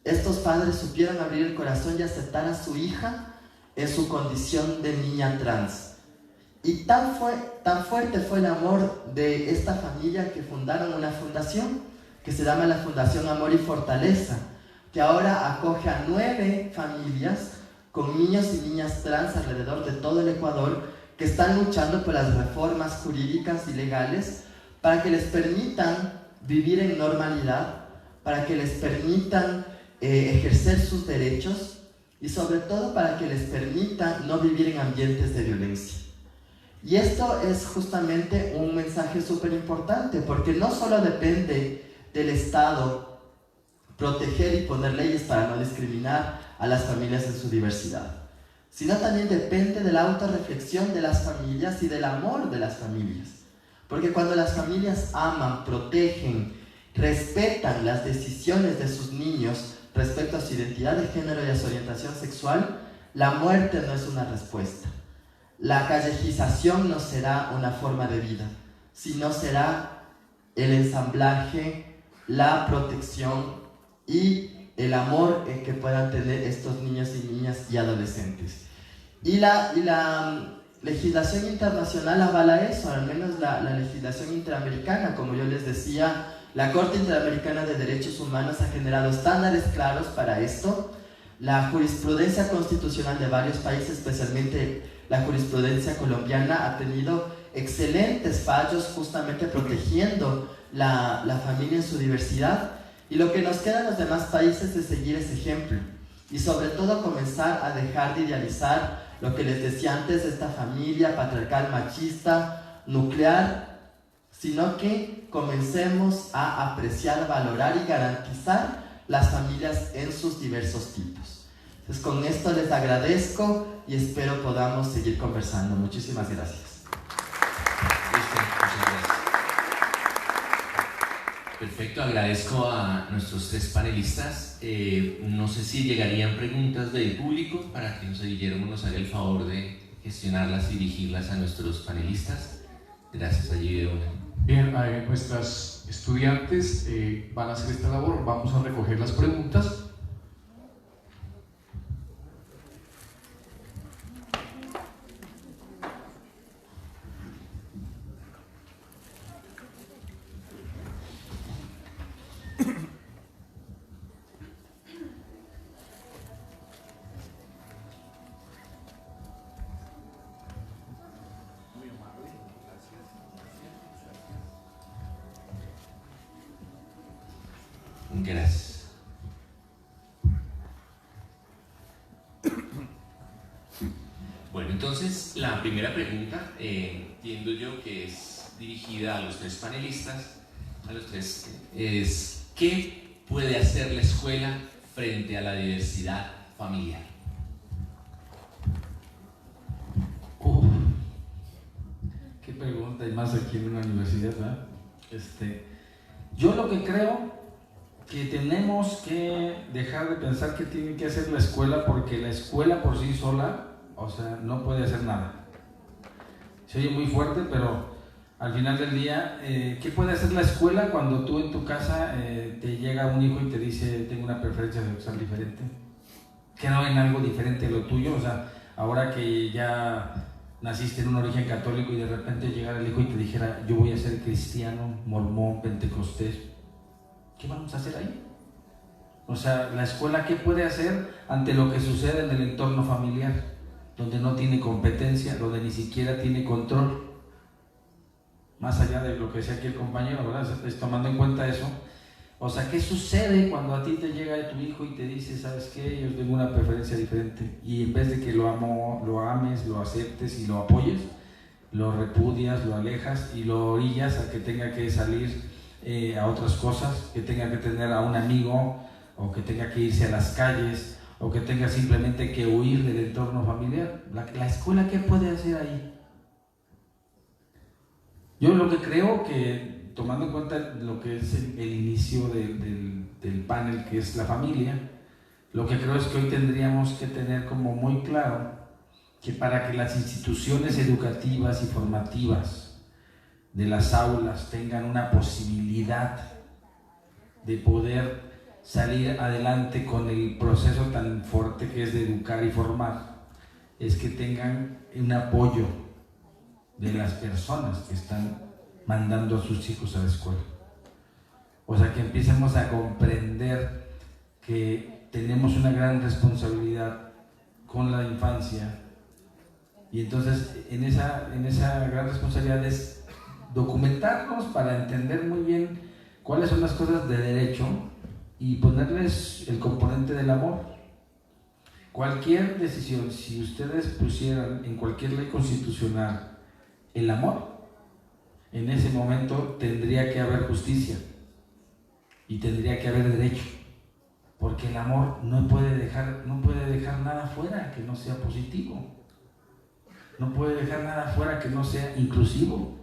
E: Estos padres supieran abrir el corazón y aceptar a su hija en su condición de niña trans. Y tan fuerte fue el amor de esta familia que fundaron una fundación que se llama la Fundación Amor y Fortaleza, que ahora acoge a 9 familias con niños y niñas trans alrededor de todo el Ecuador que están luchando por las reformas jurídicas y legales para que les permitan vivir en normalidad, para que les permitan ejercer sus derechos y sobre todo para que les permitan no vivir en ambientes de violencia. Y esto es justamente un mensaje súper importante, porque no solo depende del Estado proteger y poner leyes para no discriminar a las familias en su diversidad, sino también depende de la autorreflexión de las familias y del amor de las familias. Porque cuando las familias aman, protegen, respetan las decisiones de sus niños respecto a su identidad de género y a su orientación sexual, la muerte no es una respuesta. La callejización no será una forma de vida, sino será el ensamblaje, la protección y el amor que puedan tener estos niños y niñas y adolescentes. Y la legislación internacional avala eso, al menos la legislación interamericana. Como yo les decía, la Corte Interamericana de Derechos Humanos ha generado estándares claros para esto. La jurisprudencia constitucional de varios países, especialmente la jurisprudencia colombiana, ha tenido excelentes fallos justamente protegiendo la familia en su diversidad. Y lo que nos queda en los demás países es seguir ese ejemplo y sobre todo comenzar a dejar de idealizar lo que les decía antes de esta familia patriarcal, machista, nuclear, sino que comencemos a apreciar, valorar y garantizar las familias en sus diversos tipos. Entonces, con esto les agradezco y espero podamos seguir conversando. Muchísimas gracias.
B: Perfecto, agradezco a nuestros 3 panelistas. No sé si llegarían preguntas del público para que José Guillermo nos haga el favor de gestionarlas y dirigirlas a nuestros panelistas. Gracias, allí de una.
A: Bien, nuestras estudiantes van a hacer esta labor. Vamos a recoger las preguntas.
B: Gracias. Bueno, entonces la primera pregunta, entiendo yo que es dirigida a los 3 panelistas, a los 3, es ¿qué puede hacer la escuela frente a la diversidad familiar?
D: Qué pregunta, y más aquí en una universidad, ¿verdad? Yo lo que creo que tenemos que dejar de pensar que tiene que hacer la escuela, porque la escuela por sí sola, o sea, no puede hacer nada. Se oye muy fuerte, pero al final del día, ¿qué puede hacer la escuela cuando tú en tu casa te llega un hijo y te dice tengo una preferencia sexual diferente? Creo en algo diferente de lo tuyo, o sea, ahora que ya naciste en un origen católico y de repente llegara el hijo y te dijera yo voy a ser cristiano, mormón, pentecostés, ¿qué vamos a hacer ahí? O sea, la escuela, ¿qué puede hacer ante lo que sucede en el entorno familiar? Donde no tiene competencia, donde ni siquiera tiene control. Más allá de lo que decía aquí el compañero, ¿verdad? Es tomando en cuenta eso. O sea, ¿qué sucede cuando a ti te llega tu hijo y te dice, ¿sabes qué? Yo tengo una preferencia diferente. Y en vez de que lo ames, lo aceptes y lo apoyes, lo repudias, lo alejas y lo orillas a que tenga que salir a otras cosas, que tenga que tener a un amigo, o que tenga que irse a las calles, o que tenga simplemente que huir del entorno familiar. La escuela, ¿qué puede hacer ahí? Yo lo que creo que, tomando en cuenta lo que es el inicio del panel, que es la familia, lo que creo es que hoy tendríamos que tener como muy claro que para que las instituciones educativas y formativas de las aulas tengan una posibilidad de poder salir adelante con el proceso tan fuerte que es de educar y formar, es que tengan un apoyo de las personas que están mandando a sus hijos a la escuela. O sea, que empecemos a comprender que tenemos una gran responsabilidad con la infancia, y entonces en esa gran responsabilidad es documentarnos para entender muy bien cuáles son las cosas de derecho y ponerles el componente del amor. Cualquier decisión, si ustedes pusieran en cualquier ley constitucional el amor, en ese momento tendría que haber justicia y tendría que haber derecho, porque el amor no puede dejar nada fuera que no sea positivo, no puede dejar nada fuera que no sea inclusivo,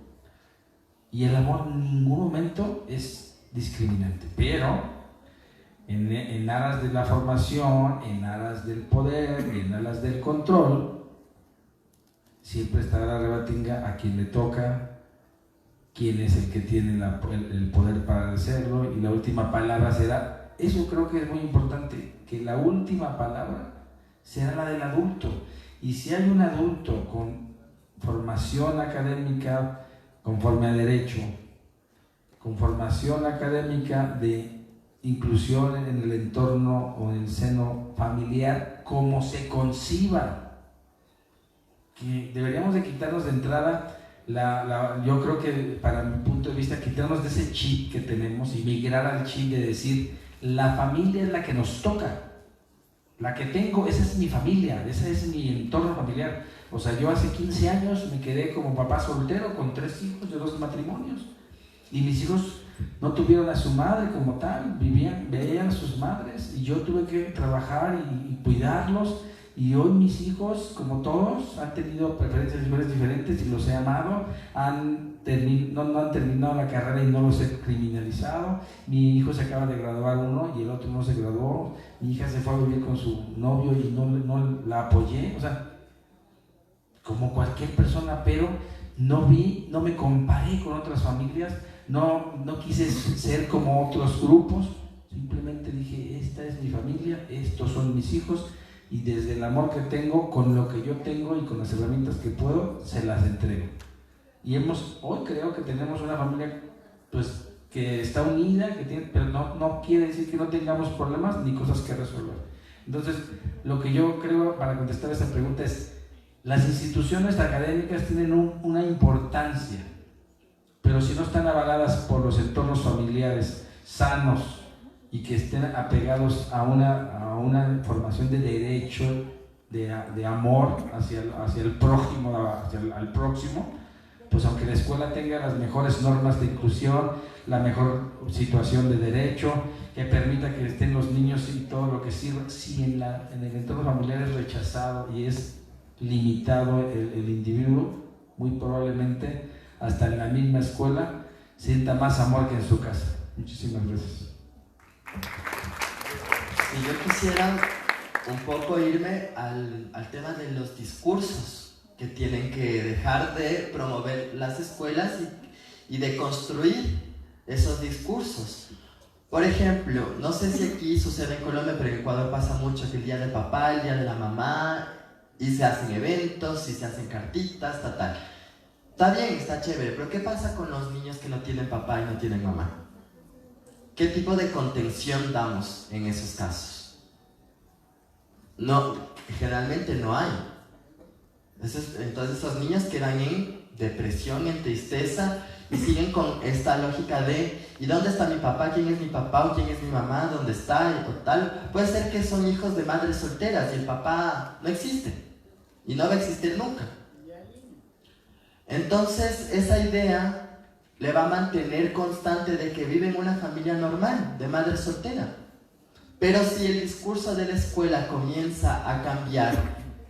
D: y el amor en ningún momento es discriminante, pero en aras de la formación, en aras del poder, en aras del control, siempre estará la rebatinga a quien le toca, quién es el que tiene el poder para hacerlo, y la última palabra será, eso creo que es muy importante, que la última palabra será la del adulto. Y si hay un adulto con formación académica conforme a derecho, con formación académica de inclusión en el entorno o en el seno familiar, como se conciba, que deberíamos de quitarnos de entrada yo creo que, para mi punto de vista, quitarnos de ese chip que tenemos y migrar al chip de decir, la familia es la que nos toca, la que tengo, esa es mi familia, ese es mi entorno familiar. O sea, yo hace 15 años me quedé como papá soltero con 3 hijos de 2 matrimonios, y mis hijos no tuvieron a su madre como tal, veían a sus madres, y yo tuve que trabajar y cuidarlos. Y hoy mis hijos, como todos, han tenido preferencias diferentes y los he amado, no han terminado la carrera y no los he criminalizado. Mi hijo se acaba de graduar uno y el otro no se graduó. Mi hija se fue a vivir con su novio y no la apoyé. O sea, como cualquier persona, pero no me comparé con otras familias, no quise ser como otros grupos, simplemente dije, esta es mi familia, estos son mis hijos, y desde el amor que tengo, con lo que yo tengo y con las herramientas que puedo, se las entrego. Y hoy creo que tenemos una familia pues que está unida, pero no quiere decir que no tengamos problemas ni cosas que resolver. Entonces, lo que yo creo para contestar esa pregunta es, las instituciones académicas tienen una importancia, pero si no están avaladas por los entornos familiares sanos y que estén apegados a una formación de derecho, de amor hacia el prójimo, al próximo, pues aunque la escuela tenga las mejores normas de inclusión, la mejor situación de derecho, que permita que estén los niños y todo lo que sirva, si en el entorno familiar es rechazado y es limitado el individuo, muy probablemente hasta en la misma escuela sienta más amor que en su casa. Muchísimas gracias.
E: Si yo quisiera un poco irme al tema de los discursos que tienen que dejar de promover las escuelas y de construir esos discursos. Por ejemplo, no sé si aquí sucede en Colombia, pero en Ecuador pasa mucho que el día del papá, el día de la mamá, y se hacen eventos, y se hacen cartitas, tal. Está bien, está chévere, pero ¿qué pasa con los niños que no tienen papá y no tienen mamá? ¿Qué tipo de contención damos en esos casos? No, generalmente no hay. Entonces esos niños quedan en depresión, en tristeza, y siguen con esta lógica de ¿y dónde está mi papá? ¿Quién es mi papá? ¿O quién es mi mamá? ¿Dónde está? O tal. Puede ser que son hijos de madres solteras y el papá no existe y no va a existir nunca. Entonces esa idea le va a mantener constante de que vive en una familia normal, de madre soltera. Pero si el discurso de la escuela comienza a cambiar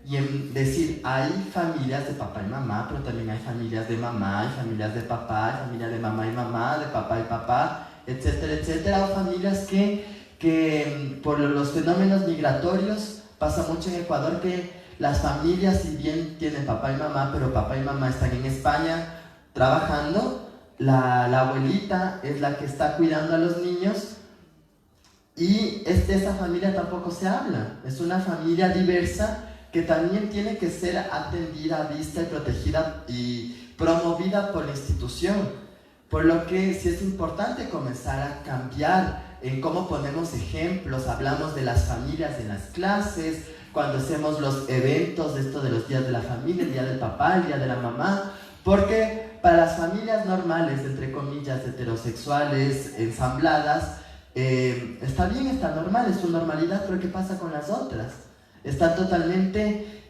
E: y en decir hay familias de papá y mamá, pero también hay familias de mamá, hay familias de papá, hay familias de mamá y mamá, de papá y papá, etcétera, etcétera, o familias que por los fenómenos migratorios pasa mucho en Ecuador que las familias, si bien tienen papá y mamá, pero papá y mamá están en España trabajando, la abuelita es la que está cuidando a los niños y esa familia tampoco se habla. Es una familia diversa que también tiene que ser atendida, vista y protegida y promovida por la institución. Por lo que sí es importante comenzar a cambiar en cómo ponemos ejemplos, hablamos de las familias en las clases, cuando hacemos los eventos de esto de los días de la familia, el día del papá, el día de la mamá, porque para las familias normales, entre comillas, heterosexuales, ensambladas, está bien, está normal, es su normalidad, pero ¿qué pasa con las otras? Están totalmente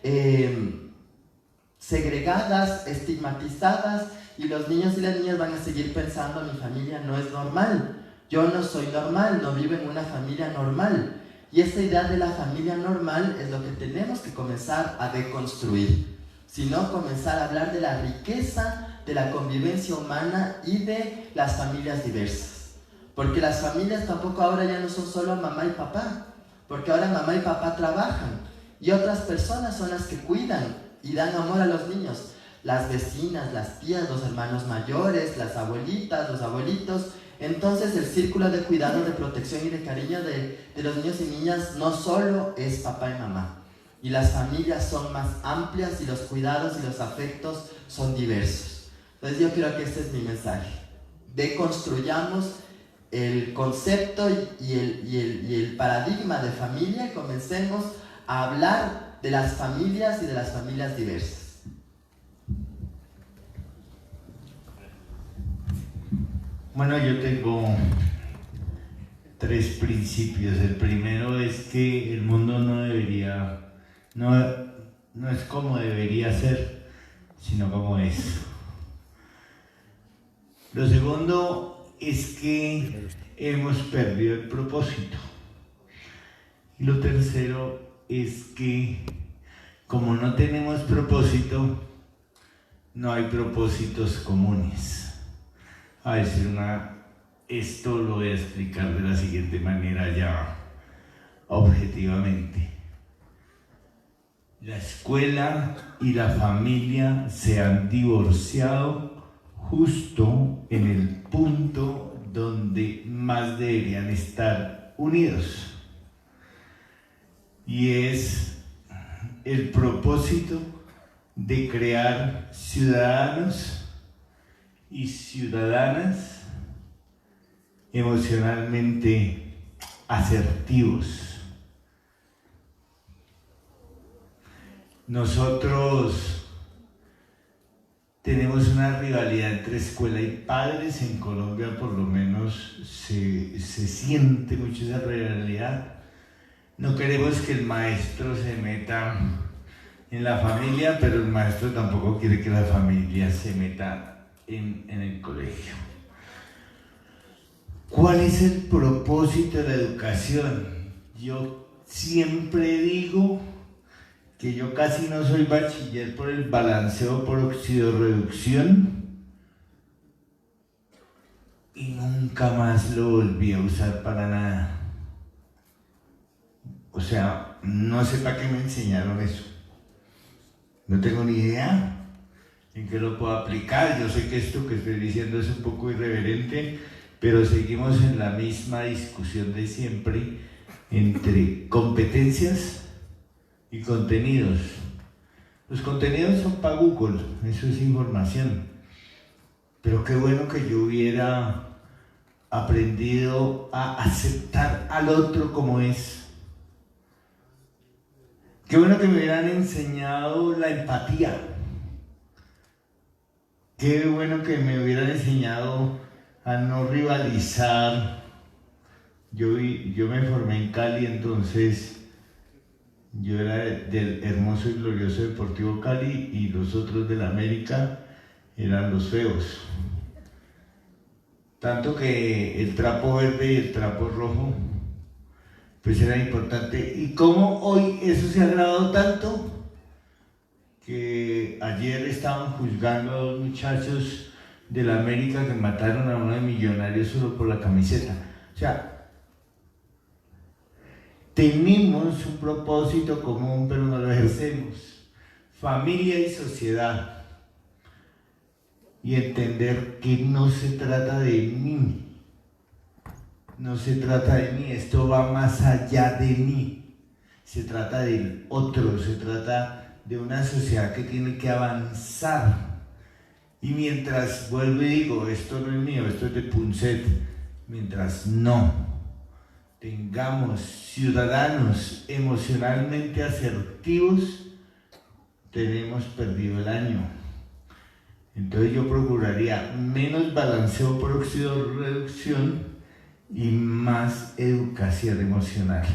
E: segregadas, estigmatizadas, y los niños y las niñas van a seguir pensando, mi familia no es normal, yo no soy normal, no vivo en una familia normal. Y esa idea de la familia normal es lo que tenemos que comenzar a deconstruir, sino comenzar a hablar de la riqueza de la convivencia humana y de las familias diversas. Porque las familias tampoco ahora ya no son solo mamá y papá, porque ahora mamá y papá trabajan y otras personas son las que cuidan y dan amor a los niños. Las vecinas, las tías, los hermanos mayores, las abuelitas, los abuelitos. Entonces el círculo de cuidado, de protección y de cariño de los niños y niñas no solo es papá y mamá. Y las familias son más amplias y los cuidados y los afectos son diversos. Entonces yo creo que este es mi mensaje. Deconstruyamos el concepto y el paradigma de familia y comencemos a hablar de las familias y de las familias diversas.
C: Bueno, yo tengo 3 principios. El primero es que el mundo no es como debería ser, sino como es. Lo segundo es que hemos perdido el propósito. Y lo tercero es que como no tenemos propósito, no hay propósitos comunes. A decir esto lo voy a explicar de la siguiente manera ya objetivamente. La escuela y la familia se han divorciado justo en el punto donde más deberían estar unidos. Y es el propósito de crear ciudadanos y ciudadanas emocionalmente asertivos. Nosotros tenemos una rivalidad entre escuela y padres. En Colombia por lo menos se siente mucho esa rivalidad. No queremos que el maestro se meta en la familia, pero el maestro tampoco quiere que la familia se meta en el colegio. ¿Cuál es el propósito de la educación? Yo siempre digo que yo casi no soy bachiller por el balanceo por oxidorreducción y nunca más lo volví a usar para nada. O sea, no sé para qué me enseñaron eso. No tengo ni idea en qué lo puedo aplicar. Yo sé que esto que estoy diciendo es un poco irreverente, pero seguimos en la misma discusión de siempre entre competencias y contenidos. Los contenidos son para Google, eso es información. Pero qué bueno que yo hubiera aprendido a aceptar al otro como es. Qué bueno que me hubieran enseñado la empatía. qué bueno que me hubieran enseñado a no rivalizar. Yo me formé en Cali, entonces yo era del hermoso y glorioso Deportivo Cali y los otros de la América eran los feos. Tanto que el trapo verde y el trapo rojo pues era importante. Y cómo hoy eso se ha agravado tanto que ayer estaban juzgando a dos muchachos de la América que mataron a uno de Millonarios solo por la camiseta. O sea, tenemos un propósito común pero no lo ejercemos. Familia y sociedad. Y entender que no se trata de mí. No se trata de mí, esto va más allá de mí. Se trata del otro, se trata de una sociedad que tiene que avanzar. Y mientras vuelvo y digo, esto no es mío, esto es de Punset, mientras no tengamos ciudadanos emocionalmente asertivos, tenemos perdido el año. Entonces yo procuraría menos balanceo por óxido-reducción y más educación emocional.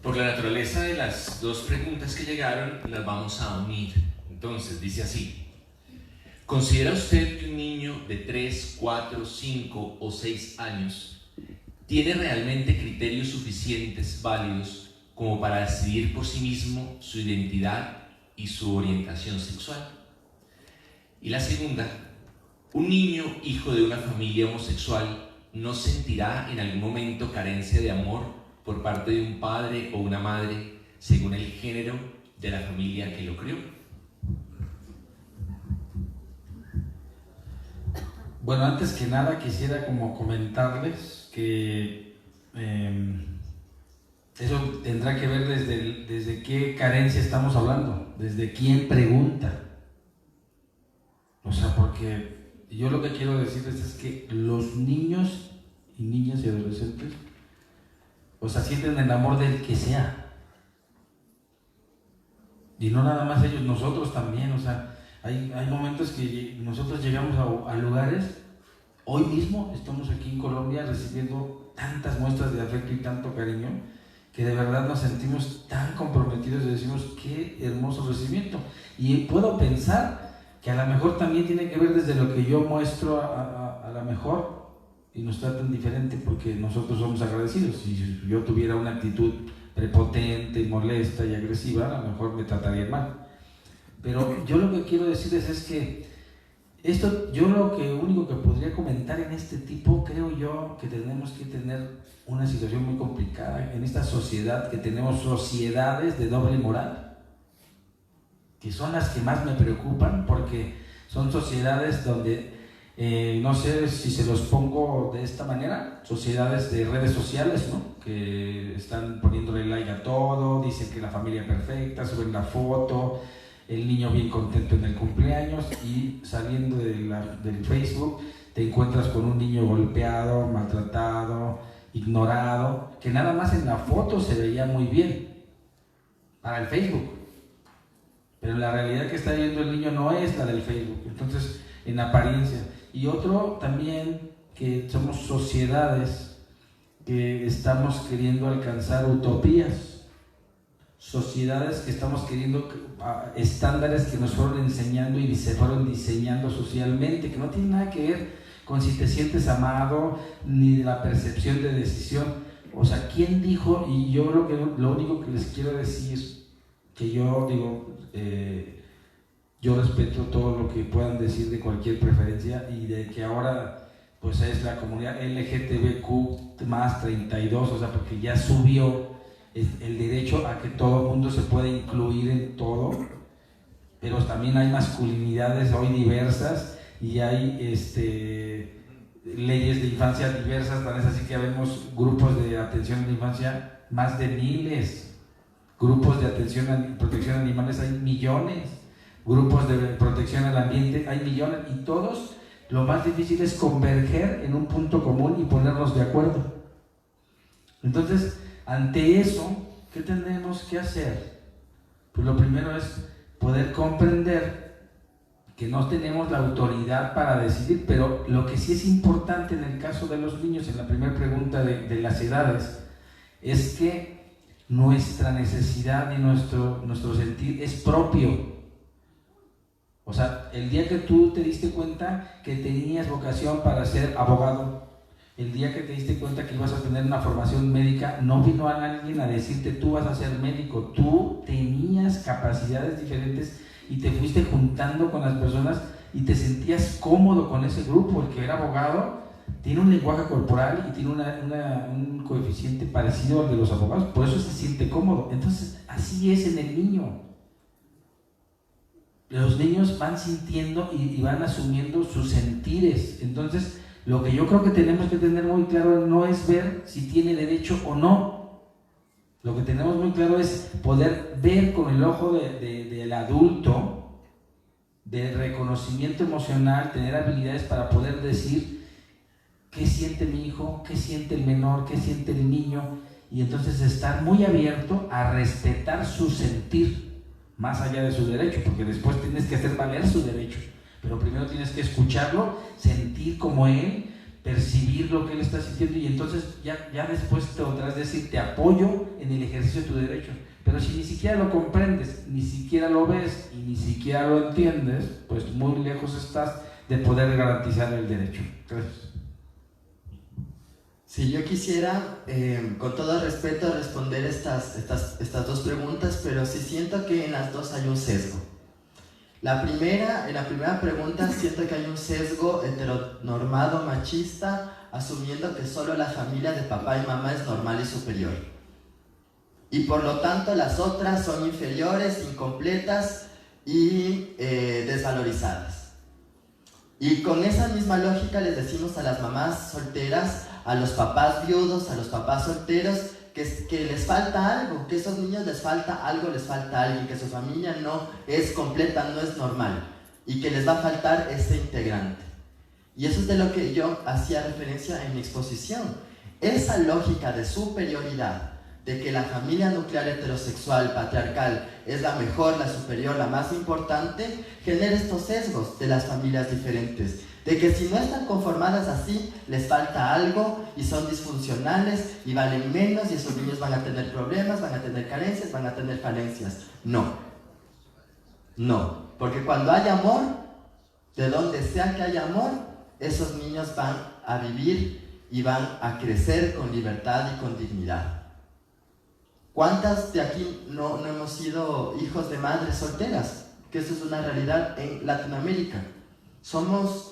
B: Por la naturaleza de las dos preguntas que llegaron, las vamos a unir. Entonces, dice así: ¿considera usted que un niño de 3, 4, 5 o 6 años tiene realmente criterios suficientes válidos como para decidir por sí mismo su identidad y su orientación sexual? Y la segunda: ¿un niño hijo de una familia homosexual no sentirá en algún momento carencia de amor por parte de un padre o una madre según el género de la familia que lo crió?
D: Bueno, antes que nada quisiera como comentarles que eso tendrá que ver desde qué carencia estamos hablando, desde quién pregunta. O sea, porque yo lo que quiero decirles es que los niños y niñas y adolescentes, o sea, sienten el amor del que sea. Y no nada más ellos, nosotros también. O sea, hay momentos que nosotros llegamos a lugares. Hoy mismo estamos aquí en Colombia recibiendo tantas muestras de afecto y tanto cariño que de verdad nos sentimos tan comprometidos y decimos qué hermoso recibimiento. Y puedo pensar que a lo mejor también tiene que ver desde lo que yo muestro a lo mejor y nos tratan diferente porque nosotros somos agradecidos. Si yo tuviera una actitud prepotente y molesta y agresiva, a lo mejor me tratarían mal. Pero yo lo que quiero decirles es que yo lo único que podría comentar en este tipo, creo yo que tenemos que tener una situación muy complicada en esta sociedad, que tenemos sociedades de doble moral, que son las que más me preocupan, porque son sociedades donde no sé si se los pongo de esta manera, sociedades de redes sociales, ¿no? Que están poniéndole like a todo, dicen que la familia perfecta, suben la foto, el niño bien contento en el cumpleaños, y saliendo del Facebook te encuentras con un niño golpeado, maltratado, ignorado, que nada más en la foto se veía muy bien para el Facebook, pero la realidad que está viendo el niño no es la del Facebook. Entonces, en apariencia. Y otro también, que somos sociedades que estamos queriendo alcanzar utopías, sociedades que estamos queriendo estándares que nos fueron enseñando y se fueron diseñando socialmente, que no tienen nada que ver con si te sientes amado ni de la percepción de decisión. O sea, ¿quién dijo? Y yo lo único que les quiero decir, que yo digo, yo respeto todo lo que puedan decir de cualquier preferencia, y de que ahora pues es la comunidad LGTBQ más 32, o sea, porque ya subió el derecho a que todo el mundo se pueda incluir en todo, pero también hay masculinidades hoy diversas y hay leyes de infancia diversas. Tan es así que vemos grupos de atención a la infancia, más de miles, grupos de atención a protección a animales, hay millones, grupos de protección al ambiente, hay millones, y todos, lo más difícil es converger en un punto común y ponernos de acuerdo. Entonces, ante eso, ¿qué tenemos que hacer? Pues lo primero es poder comprender que no tenemos la autoridad para decidir, pero lo que sí es importante en el caso de los niños, en la primera pregunta de las edades, es que nuestra necesidad y nuestro sentir es propio. O sea, el día que tú te diste cuenta que tenías vocación para ser abogado, el día que te diste cuenta que ibas a tener una formación médica, no vino alguien a decirte tú vas a ser médico, tú tenías capacidades diferentes y te fuiste juntando con las personas y te sentías cómodo con ese grupo. El que era abogado tiene un lenguaje corporal y tiene un coeficiente parecido al de los abogados, por eso se siente cómodo. Entonces, así es en el niño. Los niños van sintiendo y van asumiendo sus sentires. Entonces, lo que yo creo que tenemos que tener muy claro no es ver si tiene derecho o no. Lo que tenemos muy claro es poder ver con el ojo del adulto, de reconocimiento emocional, tener habilidades para poder decir qué siente mi hijo, qué siente el menor, qué siente el niño, y entonces estar muy abierto a respetar su sentir, más allá de su derecho, porque después tienes que hacer valer su derecho, pero primero tienes que escucharlo, sentir como él, percibir lo que él está sintiendo, y entonces ya después te podrás decir, te apoyo en el ejercicio de tu derecho. Pero si ni siquiera lo comprendes, ni siquiera lo ves y ni siquiera lo entiendes, pues muy lejos estás de poder garantizar el derecho. Gracias.
E: Si yo quisiera, con todo respeto, responder estas dos preguntas, pero sí siento que en las dos hay un sesgo. En la primera pregunta siento que hay un sesgo heteronormado, machista, asumiendo que solo la familia de papá y mamá es normal y superior. Y por lo tanto las otras son inferiores, incompletas y desvalorizadas. Y con esa misma lógica les decimos a las mamás solteras, a los papás viudos, a los papás solteros, que les falta algo, que a esos niños les falta algo, les falta alguien, que su familia no es completa, no es normal, y que les va a faltar ese integrante. Y eso es de lo que yo hacía referencia en mi exposición. Esa lógica de superioridad, de que la familia nuclear heterosexual, patriarcal, es la mejor, la superior, la más importante, genera estos sesgos de las familias diferentes, de que si no están conformadas así, les falta algo y son disfuncionales y valen menos y esos niños van a tener problemas, van a tener carencias, van a tener falencias. No, porque cuando hay amor, de donde sea que haya amor, esos niños van a vivir y van a crecer con libertad y con dignidad. ¿Cuántas de aquí no hemos sido hijos de madres solteras? Que eso es una realidad en Latinoamérica. Somos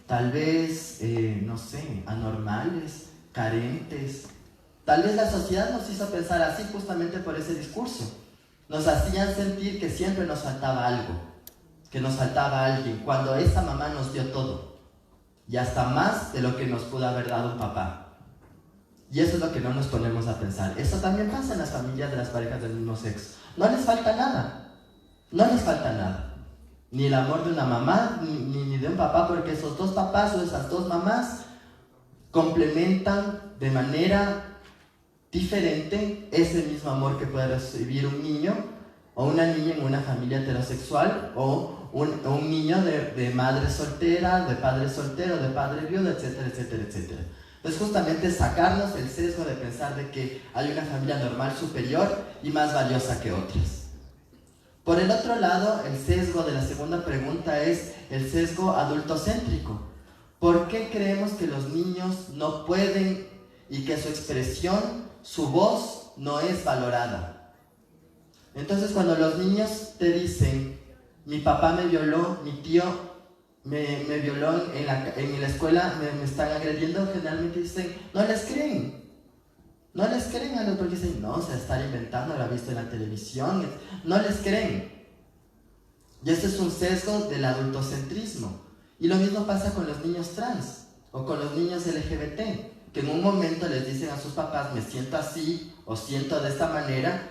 E: tal vez, no sé, anormales, carentes. Tal vez la sociedad nos hizo pensar así justamente por ese discurso. Nos hacían sentir que siempre nos faltaba algo, que nos faltaba alguien, cuando esa mamá nos dio todo. Y hasta más de lo que nos pudo haber dado un papá. Y eso es lo que no nos ponemos a pensar. Eso también pasa en las familias de las parejas del mismo sexo. No les falta nada. No les falta nada. Ni el amor de una mamá, ni de un papá, porque esos dos papás o esas dos mamás complementan de manera diferente ese mismo amor que puede recibir un niño o una niña en una familia heterosexual o un niño de madre soltera, de padre soltero, de padre viudo, etcétera, etcétera, etcétera. Entonces justamente sacarnos el sesgo de pensar de que hay una familia normal superior y más valiosa que otras. Por el otro lado, el sesgo de la segunda pregunta es el sesgo adultocéntrico. ¿Por qué creemos que los niños no pueden y que su expresión, su voz, no es valorada? Entonces cuando los niños te dicen, mi papá me violó, mi tío me violó en la escuela, me están agrediendo, generalmente dicen, no les creen. No les creen a los porque dicen, no, se está inventando, lo ha visto en la televisión. No les creen. Y este es un sesgo del adultocentrismo. Y lo mismo pasa con los niños trans o con los niños LGBT, que en un momento les dicen a sus papás, me siento así o siento de esta manera,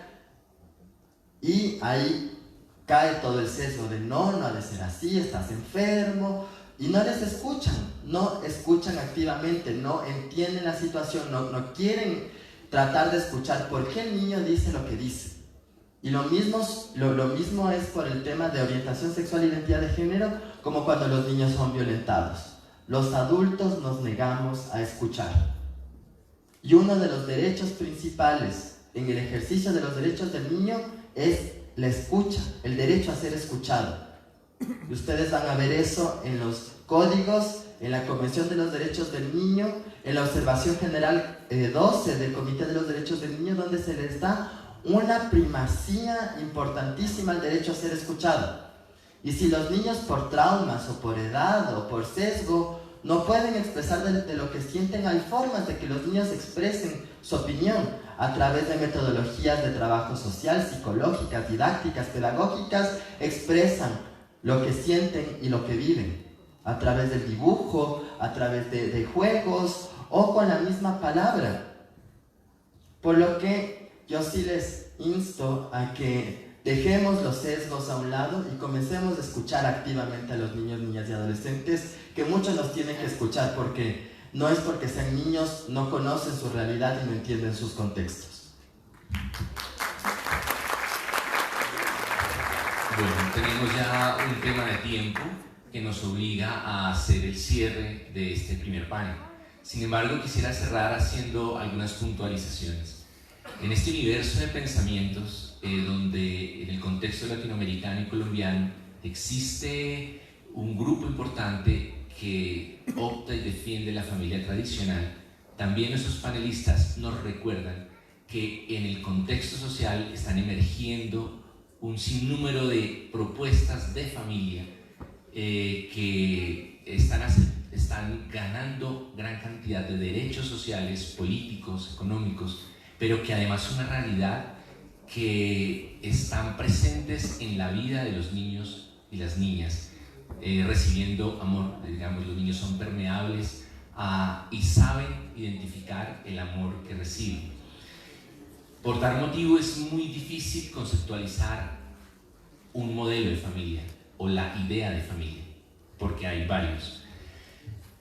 E: y ahí cae todo el sesgo de no ha de ser así, estás enfermo, y no les escuchan, no escuchan activamente, no entienden la situación, no quieren tratar de escuchar por qué el niño dice lo que dice. Y lo mismo es por el tema de orientación sexual e identidad de género, como cuando los niños son violentados. Los adultos nos negamos a escuchar. Y uno de los derechos principales en el ejercicio de los derechos del niño es la escucha, el derecho a ser escuchado. Y ustedes van a ver eso en los códigos, en la Convención de los Derechos del Niño, en la Observación General 12 del Comité de los Derechos del Niño, donde se les da una primacía importantísima al derecho a ser escuchado. Y si los niños por traumas o por edad o por sesgo no pueden expresar de lo que sienten, hay formas de que los niños expresen su opinión a través de metodologías de trabajo social, psicológicas, didácticas, pedagógicas, expresan lo que sienten y lo que viven a través del dibujo, a través de juegos o con la misma palabra. Por lo que yo sí les insto a que dejemos los sesgos a un lado y comencemos a escuchar activamente a los niños, niñas y adolescentes, que muchos nos tienen que escuchar porque no es porque sean niños, no conocen su realidad y no entienden sus contextos.
B: Bueno, tenemos ya un tema de tiempo que nos obliga a hacer el cierre de este primer panel. Sin embargo, quisiera cerrar haciendo algunas puntualizaciones. En este universo de pensamientos, donde en el contexto latinoamericano y colombiano existe un grupo importante que opta y defiende la familia tradicional, también nuestros panelistas nos recuerdan que en el contexto social están emergiendo un sinnúmero de propuestas de familia que están ganando gran cantidad de derechos sociales, políticos, económicos, pero que además es una realidad que están presentes en la vida de los niños y las niñas, recibiendo amor. Digamos, los niños son permeables y saben identificar el amor que reciben. Por tal motivo es muy difícil conceptualizar un modelo de familia o la idea de familia, porque hay varios.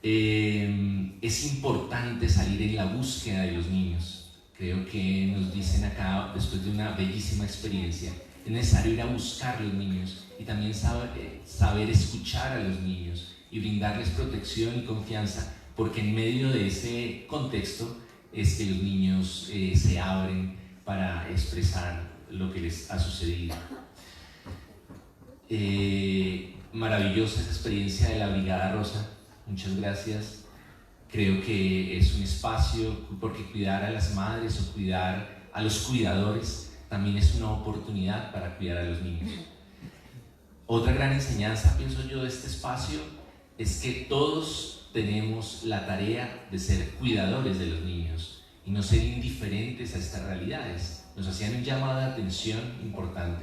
B: Es importante salir en la búsqueda de los niños. Creo que nos dicen acá, después de una bellísima experiencia, es necesario ir a buscar los niños y también saber escuchar a los niños y brindarles protección y confianza, porque en medio de ese contexto es que los niños se abren para expresar lo que les ha sucedido. Maravillosa esa experiencia de la Brigada Rosa, muchas gracias. Creo que es un espacio, porque cuidar a las madres o cuidar a los cuidadores también es una oportunidad para cuidar a los niños. Otra gran enseñanza, pienso yo, de este espacio es que todos tenemos la tarea de ser cuidadores de los niños y no ser indiferentes a estas realidades. Nos hacían un llamado de atención importante.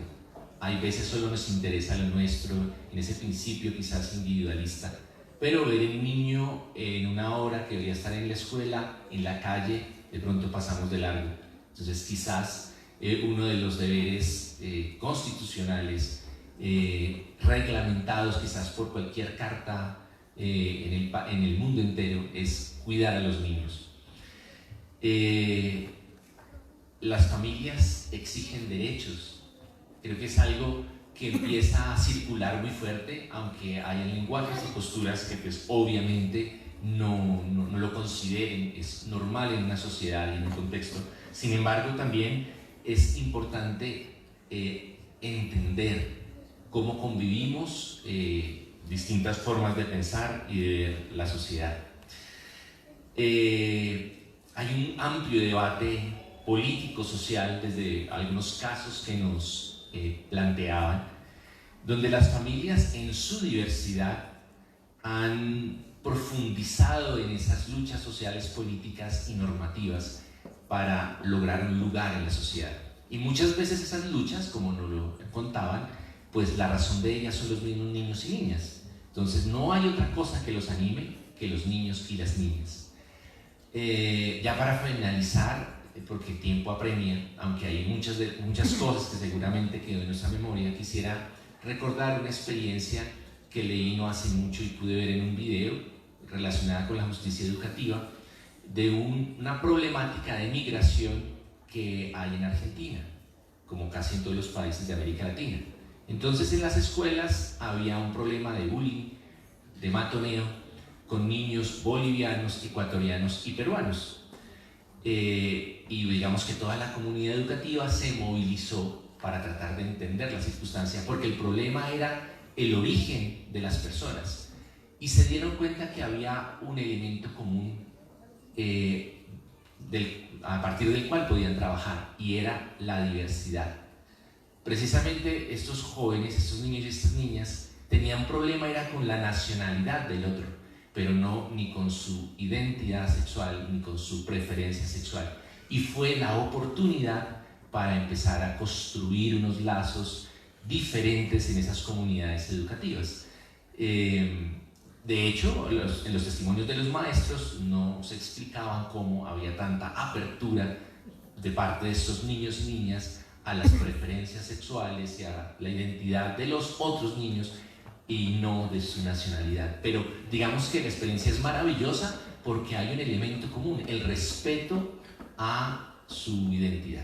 B: Hay veces solo nos interesa lo nuestro, en ese principio quizás individualista, pero ver un niño en una hora que debería estar en la escuela, en la calle, de pronto pasamos de largo. Entonces quizás uno de los deberes constitucionales, reglamentados quizás por cualquier carta en el mundo entero, es cuidar a los niños. Las familias exigen derechos. Creo que es algo que empieza a circular muy fuerte, aunque hay lenguajes y posturas que pues obviamente no lo consideren, es normal en una sociedad y en un contexto. Sin embargo, también es importante entender cómo convivimos distintas formas de pensar y de ver la sociedad. Hay un amplio debate político-social desde algunos casos que nos planteaban, donde las familias en su diversidad han profundizado en esas luchas sociales, políticas y normativas para lograr un lugar en la sociedad. Y muchas veces esas luchas, como nos lo contaban, pues la razón de ellas son los mismos niños y niñas. Entonces no hay otra cosa que los anime que los niños y las niñas. Ya para finalizar, porque el tiempo apremia, aunque hay muchas cosas que seguramente quedó en nuestra memoria, quisiera recordar una experiencia que leí no hace mucho y pude ver en un video relacionada con la justicia educativa, de una problemática de migración que hay en Argentina. como casi en todos los países de América Latina. Entonces en las escuelas había un problema de bullying, de matoneo, con niños bolivianos, ecuatorianos y peruanos. Y digamos que toda la comunidad educativa se movilizó para tratar de entender la circunstancia, porque el problema era el origen de las personas. Y se dieron cuenta que había un elemento común a partir del cual podían trabajar, y era la diversidad. Precisamente estos jóvenes, estos niños y estas niñas tenían un problema era con la nacionalidad del otro, pero no ni con su identidad sexual ni con su preferencia sexual. Y fue la oportunidad para empezar a construir unos lazos diferentes en esas comunidades educativas. De hecho, en los testimonios de los maestros no se explicaban cómo había tanta apertura de parte de estos niños y niñas a las preferencias sexuales y a la identidad de los otros niños y no de su nacionalidad. Pero digamos que la experiencia es maravillosa porque hay un elemento común, el respeto a su identidad.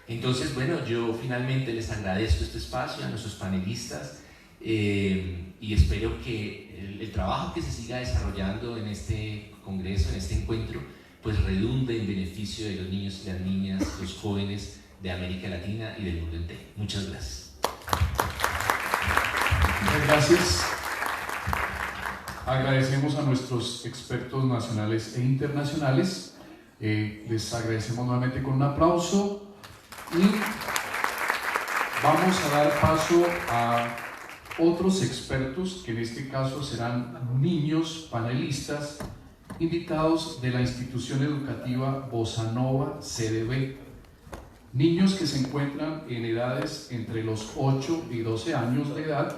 B: Entonces, bueno, yo finalmente les agradezco este espacio a nuestros panelistas y espero que el trabajo que se siga desarrollando en este congreso, en este encuentro, pues redunde en beneficio de los niños y las niñas, los jóvenes de América Latina y del mundo entero. Muchas gracias.
A: Muchas gracias. Agradecemos a nuestros expertos nacionales e internacionales. Les agradecemos nuevamente con un aplauso y vamos a dar paso a otros expertos que en este caso serán niños panelistas invitados de la institución educativa Bossa Nova CDB. Niños que se encuentran en edades entre los 8 y 12 años de edad.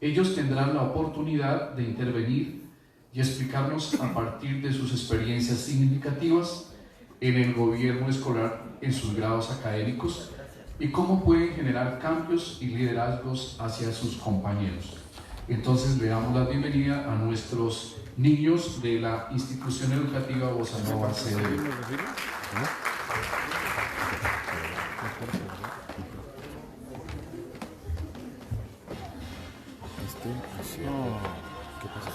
A: Ellos tendrán la oportunidad de intervenir y explicarnos a partir de sus experiencias significativas en el gobierno escolar en sus grados académicos y cómo pueden generar cambios y liderazgos hacia sus compañeros. Entonces le damos la bienvenida a nuestros niños de la institución educativa Bossa Nova CDB.
F: ¿Qué pasa?